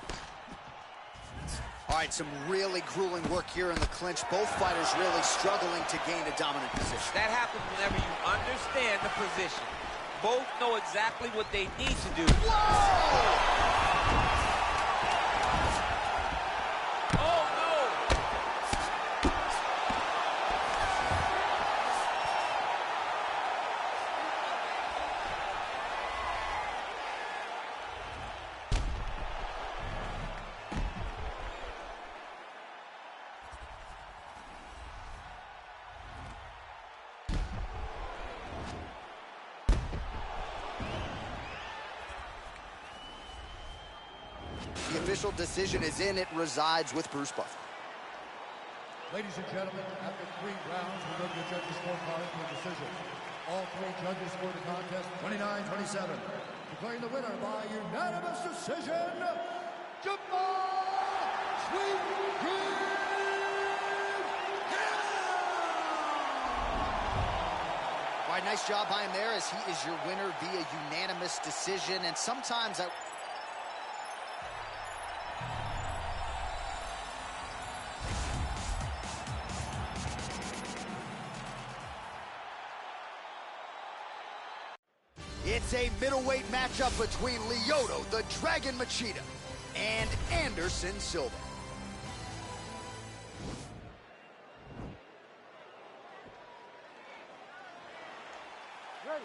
All right, some really grueling work here in the clinch. Both fighters really struggling to gain a dominant position. That happens whenever you understand the position. Both know exactly what they need to do. Whoa! Oh, no! The official decision is in. It resides with Bruce Buffer. Ladies and gentlemen, after 3 rounds, we go to the judges' scorecard for decision. All 3 judges scored the contest 29-27. Declaring the winner by unanimous decision, Jamal Sweet. All right, nice job by him there, as he is your winner via unanimous decision. And sometimes it's a middleweight matchup between Lyoto, the Dragon Machida, and Anderson Silva. Ready.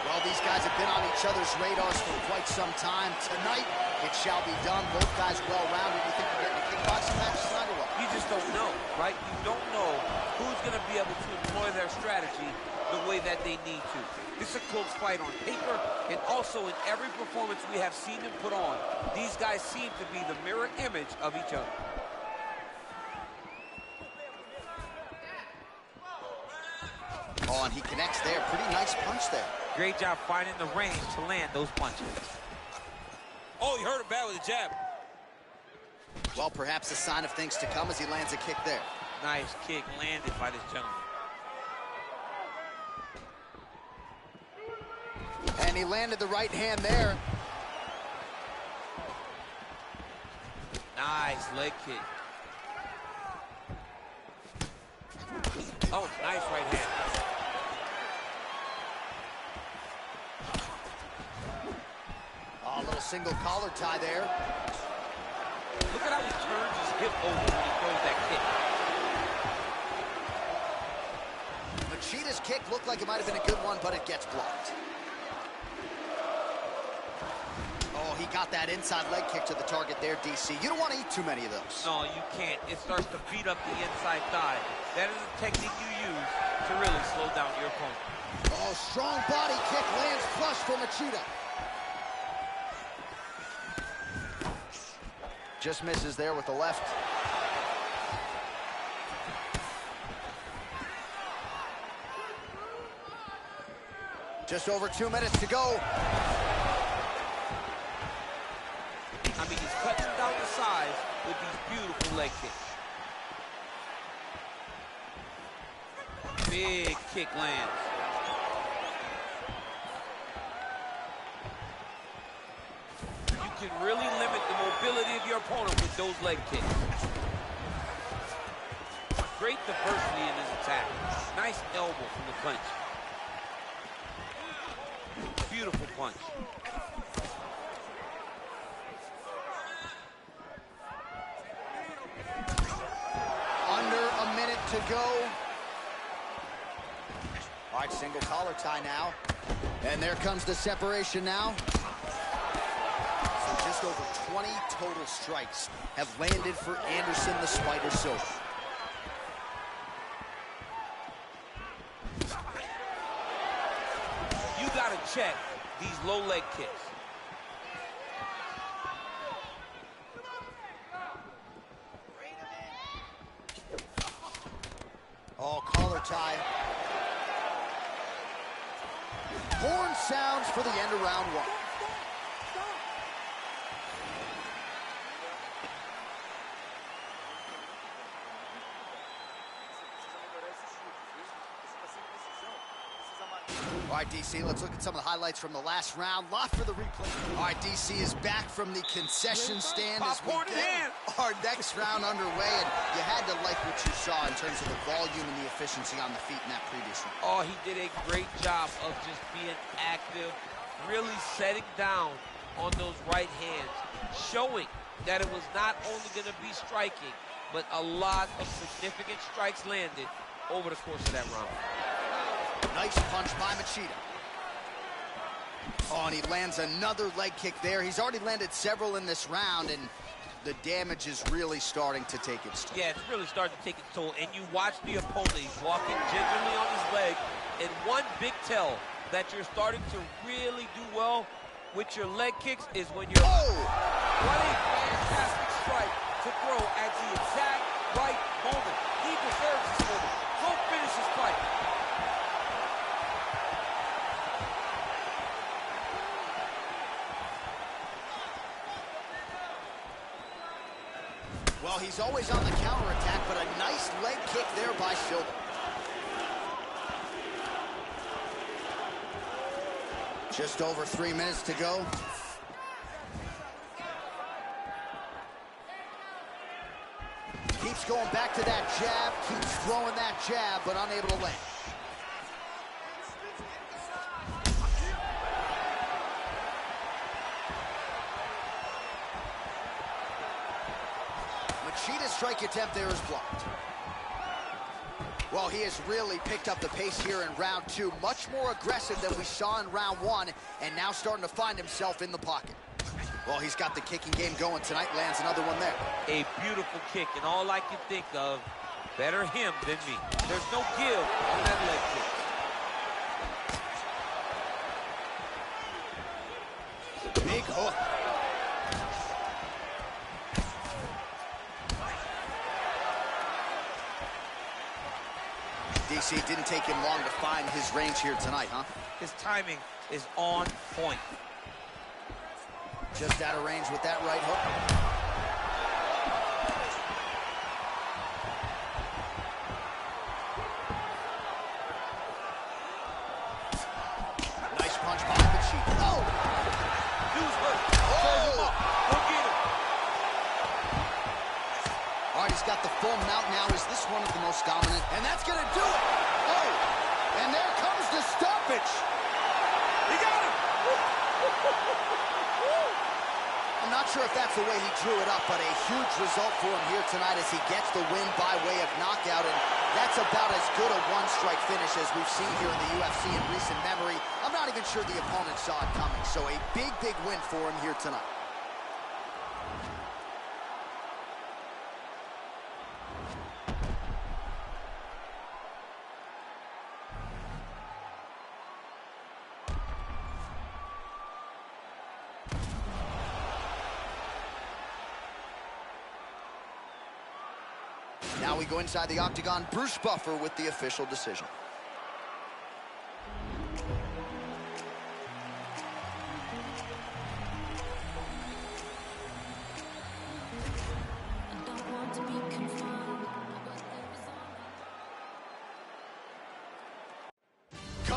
Well, these guys have been on each other's radars for quite some time. Tonight, it shall be done. Both guys well-rounded. You think we're getting a kickboxing match tonight or what? You just don't know, right? You don't know who's going to be able to employ their strategy the way that they need to. This is a close fight on paper, and also in every performance we have seen them put on, these guys seem to be the mirror image of each other. Oh, and he connects there. Pretty nice punch there. Great job finding the range to land those punches. Oh, he hurt him bad with a jab. Well, perhaps a sign of things to come as he lands a kick there. Nice kick landed by this gentleman. And he landed the right hand there. Nice leg kick. Oh, nice right hand. Oh, a little single collar tie there. Look at how he turns his hip over when he throws that kick. Machida's kick looked like it might have been a good one, but it gets blocked. Oh, he got that inside leg kick to the target there, DC. You don't want to eat too many of those. No, you can't. It starts to beat up the inside thigh. That is a technique you use to really slow down your opponent. Oh, strong body kick lands flush for Machida. Just misses there with the left. Just over 2 minutes to go. I mean, he's cutting down the size with these beautiful leg kicks. Big kick lands. You can really limit the mobility of your opponent with those leg kicks. Great diversity in his attack. Nice elbow from the clinch. Beautiful punch. Under a minute to go. All right, single collar tie now. And there comes the separation now. So just over 20 total strikes have landed for Anderson the Spider Silva. You gotta check these low leg kicks. Oh, collar tie. Horn sounds for the end of round one. All right, DC, let's look at some of the highlights from the last round. Lot for the replay. All right, DC is back from the concession stand as we get our next round underway, and you had to like what you saw in terms of the volume and the efficiency on the feet in that previous round. Oh, he did a great job of just being active, really setting down on those right hands, showing that it was not only going to be striking, but a lot of significant strikes landed over the course of that round. Nice punch by Machida. Oh, and he lands another leg kick there. He's already landed several in this round, and the damage is really starting to take its toll. Yeah, it's really starting to take its toll. And you watch the opponent, he's walking gingerly on his leg. And one big tell that you're starting to really do well with your leg kicks is when you're... Oh! What a fantastic strike to throw at the exact right moment. He deserves this moment. Go finish his fight. Well, he's always on the counterattack, but a nice leg kick there by Silva. Just over 3 minutes to go. Keeps going back to that jab, keeps throwing that jab, but unable to land. Machida's strike attempt there is blocked. Well, he has really picked up the pace here in round two. Much more aggressive than we saw in round one, and now starting to find himself in the pocket. Well, he's got the kicking game going tonight. Lands another one there. A beautiful kick, and all I can think of, better him than me. There's no give on that leg kick. Big hook. DC, didn't take him long to find his range here tonight, huh? His timing is on point. Just out of range with that right hook. Nice punch by Machida. Oh! Dude's hurt. Serve him up. Go get him. All right, he's got the full mount now. Is this one of the most dominant? And that's going to do it. Oh! And there comes the stoppage. He got him. I'm not sure if that's the way he drew it up, but a huge result for him here tonight as he gets the win by way of knockout, and that's about as good a one-strike finish as we've seen here in the UFC in recent memory. I'm not even sure the opponent saw it coming, so a big, big win for him here tonight. Now we go inside the octagon. Bruce Buffer with the official decision.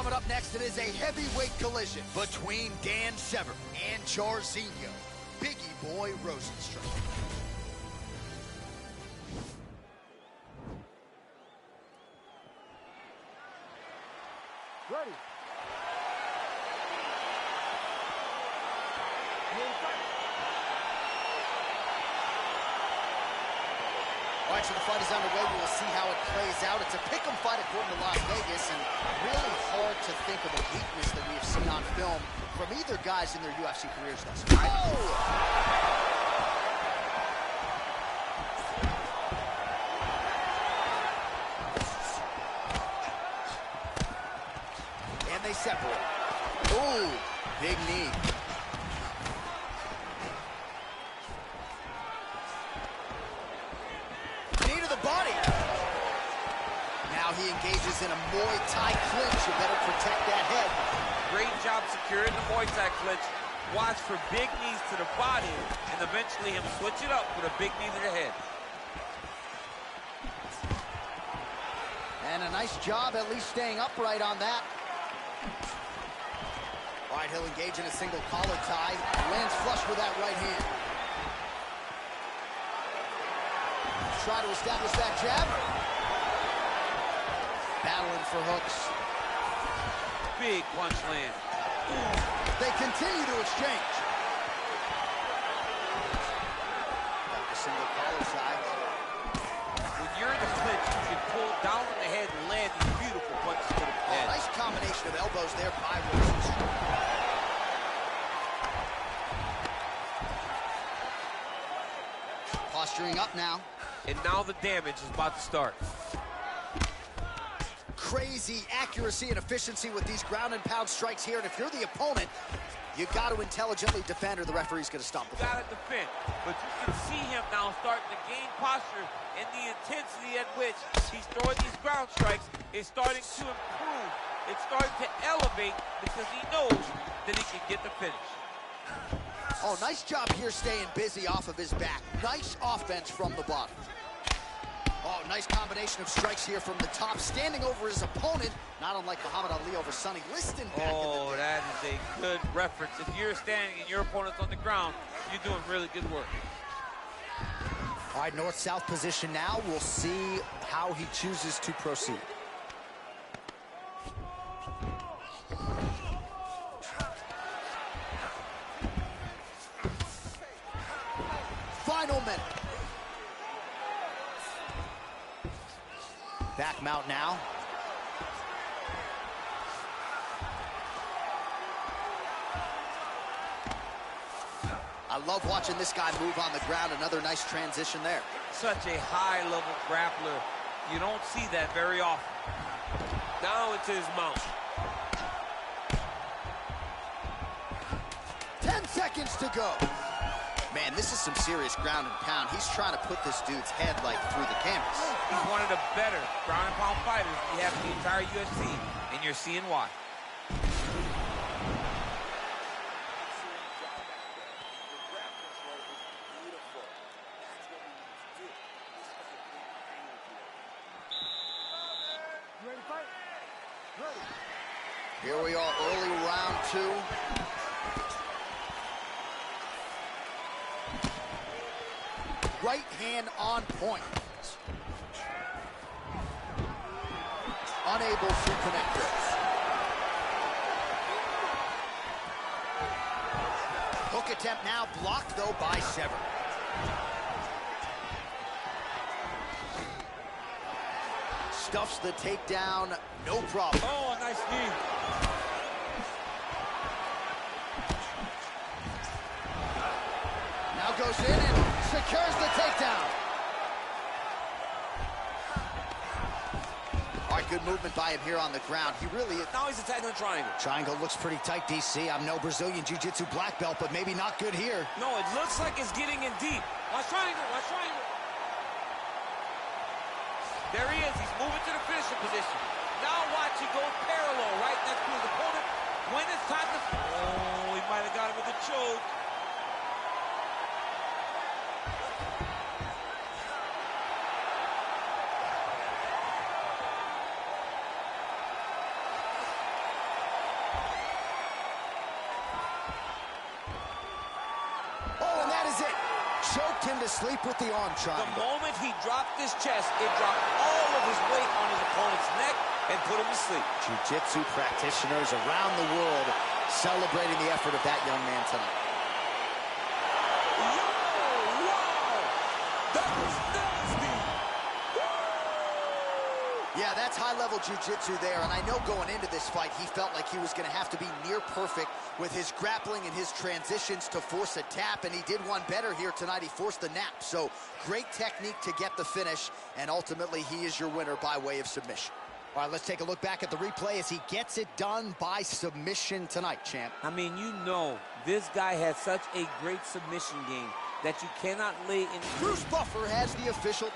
Coming up next, it is a heavyweight collision between Dan Severn and Jairzinho. Biggie Boy Rosenstruck. Ready. All right, so the fight is underway. We will see how it plays out. It's a pick'em fight according to Las Vegas, and really hard to think of a weakness that we have seen on film from either guys in their UFC careers thus far. And they separate. Ooh, big knee. He engages in a Muay Thai clinch. You better protect that head. Great job securing the Muay Thai clinch. Watch for big knees to the body, and eventually him switch it up with a big knee to the head. And a nice job at least staying upright on that. All right, he'll engage in a single collar tie. Lands flush with that right hand. Try to establish that jab. Battling for hooks. Big punch land. They continue to exchange. Back to single collar side. When you're in the clinch, you can pull down on the head and land these beautiful punches to the head. Nice combination of elbows there by Rosenstruck. Posturing up now. And now the damage is about to start. Crazy accuracy and efficiency with these ground and pound strikes here. And if you're the opponent, you got to intelligently defend or the referee's going to stop the fight. Got to defend. But you can see him now starting to gain posture, and the intensity at which he's throwing these ground strikes is starting to improve. It's starting to elevate because he knows that he can get the finish. Oh, nice job here staying busy off of his back. Nice offense from the bottom. Oh, nice combination of strikes here from the top, standing over his opponent, not unlike Muhammad Ali over Sonny Liston back in the day. That is a good reference. If you're standing and your opponent's on the ground, you're doing really good work. All right, north-south position now. We'll see how he chooses to proceed. Final minute. Back mount now. I love watching this guy move on the ground. Another nice transition there. Such a high-level grappler. You don't see that very often. Now into his mount. 10 seconds to go. Man, this is some serious ground and pound. He's trying to put this dude's head, like, through the canvas. He's one of the better ground and pound fighters we have in the entire UFC, and you're seeing why. Here we are, early round 2. Right hand on point. Unable to connect this. Hook attempt now blocked, though, by Severn. Stuffs the takedown, no problem. Oh, a nice knee. Now goes in and secures the takedown. All right, good movement by him here on the ground. He really is. Now he's attacking the triangle. Triangle looks pretty tight, DC. I'm no Brazilian Jiu-Jitsu black belt, but maybe not good here. No, it looks like it's getting in deep. Watch triangle, watch triangle. There he is. He's moving to the finishing position. Now watch, he goes parallel right next to his opponent. When it's time to... Oh, he might have got him with a choke. him to sleep with the arm triangle. The moment he dropped his chest, it dropped all of his weight on his opponent's neck and put him to sleep. Jiu-jitsu practitioners around the world celebrating the effort of that young man tonight. Yeah, that's high-level jiu-jitsu there, and I know going into this fight, he felt like he was going to have to be near perfect with his grappling and his transitions to force a tap, and he did one better here tonight. He forced the nap, so great technique to get the finish, and ultimately he is your winner by way of submission. All right, let's take a look back at the replay as he gets it done by submission tonight, champ. I mean, you know, this guy has such a great submission game that you cannot lay in. Bruce Buffer has the official.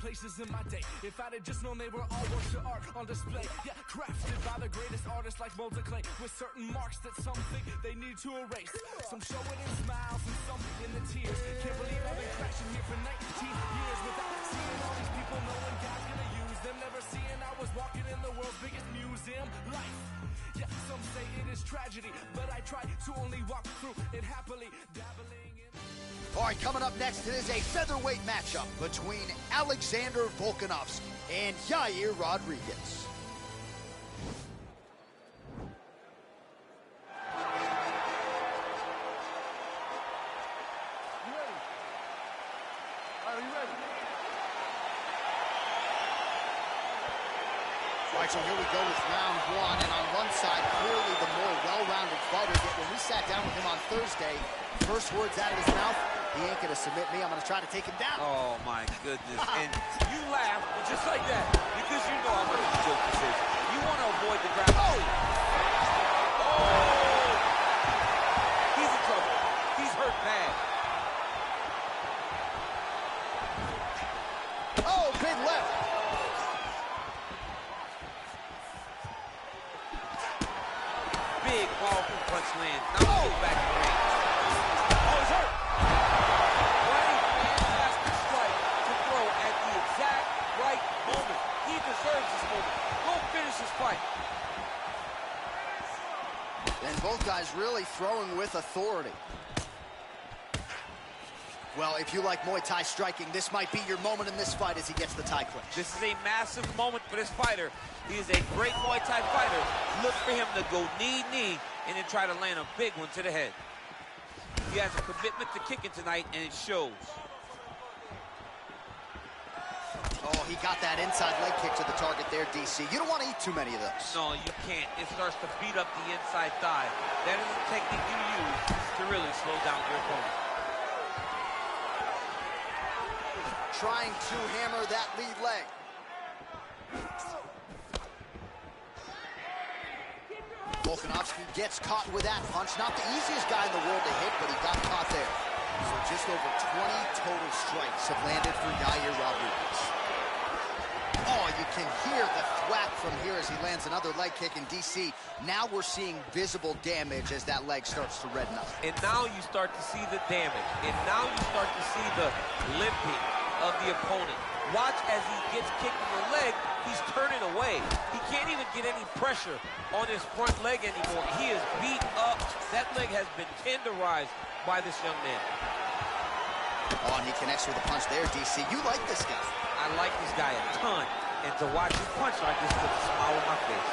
Places in my day. If I'd have just known they were all works of art on display. Yeah, crafted by the greatest artists like molds of clay, with certain marks that some think they need to erase. Some show it in smiles and some in the tears. Can't believe I've been crashing here for 19 years without seeing all these people knowing God's gonna use them. Never seeing I was walking in the world's biggest museum. Life, yeah, some say it is tragedy, but I try to only walk through it happily, dabbling in. All right, coming up next, it is a featherweight matchup between Alexander Volkanovski and Yair Rodriguez. You ready? Are you ready? All right, so here we go with round one, and on one side, clearly the more well-rounded fighter. Yet when we sat down with him on Thursday, first words out of his mouth, he ain't gonna submit me. I'm gonna try to take him down. Oh my goodness. And you laugh just like that because you know how much of a joke this is. You want to avoid the ground. Oh! He's in trouble. He's hurt bad. Oh, big left. Big, powerful punch lands. Now he goes back to the range. Oh, he's hurt. What a fantastic strike to throw at the exact right moment. He deserves this moment. Go finish this fight. And both guys really throwing with authority. Well, if you like Muay Thai striking, this might be your moment in this fight as he gets the Thai clinch. This is a massive moment for this fighter. He is a great Muay Thai fighter. Look for him to go knee, and then try to land a big one to the head. He has a commitment to kicking tonight, and it shows. Oh, he got that inside leg kick to the target there, DC. You don't want to eat too many of those. No, you can't. It starts to beat up the inside thigh. That is a technique you use to really slow down your opponent. Trying to hammer that lead leg. Volkanovski gets caught with that punch. Not the easiest guy in the world to hit, but he got caught there. So just over 20 total strikes have landed for Yair Rodriguez. Oh, you can hear the thwack from here as he lands another leg kick in DC. Now we're seeing visible damage as that leg starts to redden up. And now you start to see the damage. And now you start to see the limping of the opponent. Watch as he gets kicked in the leg, he's turning away. He can't even get any pressure on his front leg anymore. He is beat up. That leg has been tenderized by this young man. Oh, and he connects with a punch there, DC. You like this guy. I like this guy a ton. And to watch him punch like this puts a smile on my face.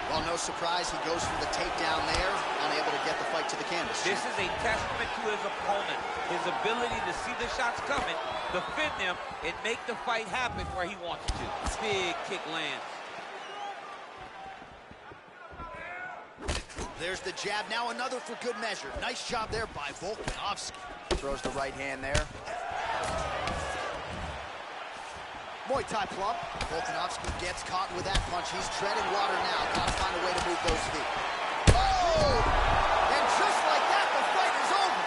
Well, no surprise, he goes for the takedown there, unable to get the fight to the canvas. This is a testament to his opponent, his ability to see the shots coming, defend them, and make the fight happen where he wants it to. Big kick lands. There's the jab, now another for good measure. Nice job there by Volkanovski. Throws the right hand there. Muay Thai plump. Volkanovski gets caught with that punch. He's treading water now. Gotta find a way to move those feet. Oh! And just like that, the fight is over.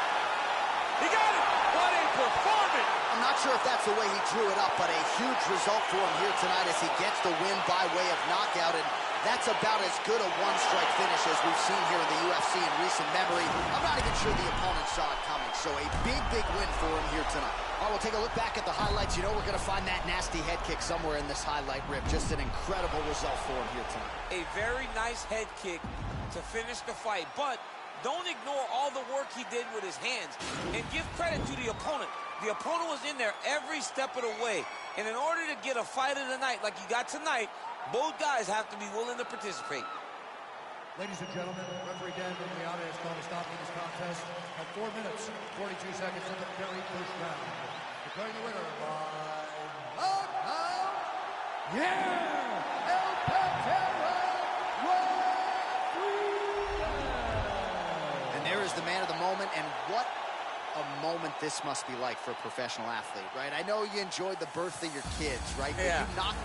He got it! What a performance! I'm not sure if that's the way he drew it up, but a huge result for him here tonight as he gets the win by way of knockout. And that's about as good a one-strike finish as we've seen here in the UFC in recent memory. I'm not even sure the opponent saw it coming. So a big, big win for him here tonight. All right, we'll take a look back at the highlights. You know we're going to find that nasty head kick somewhere in this highlight rip. Just an incredible result for him here tonight. A very nice head kick to finish the fight. But don't ignore all the work he did with his hands. And give credit to the opponent. The opponent was in there every step of the way. And in order to get a fight of the night like you got tonight, both guys have to be willing to participate. Ladies and gentlemen, referee Dan from the audience going to stop this contest at 4 minutes, 42 seconds in the very first round. Declaring the winner by knockout, El Pantera Rodriguez. And there is the man of the moment, and what a moment this must be like for a professional athlete, right? I know you enjoyed the birth of your kids, right? Yeah. But you knocked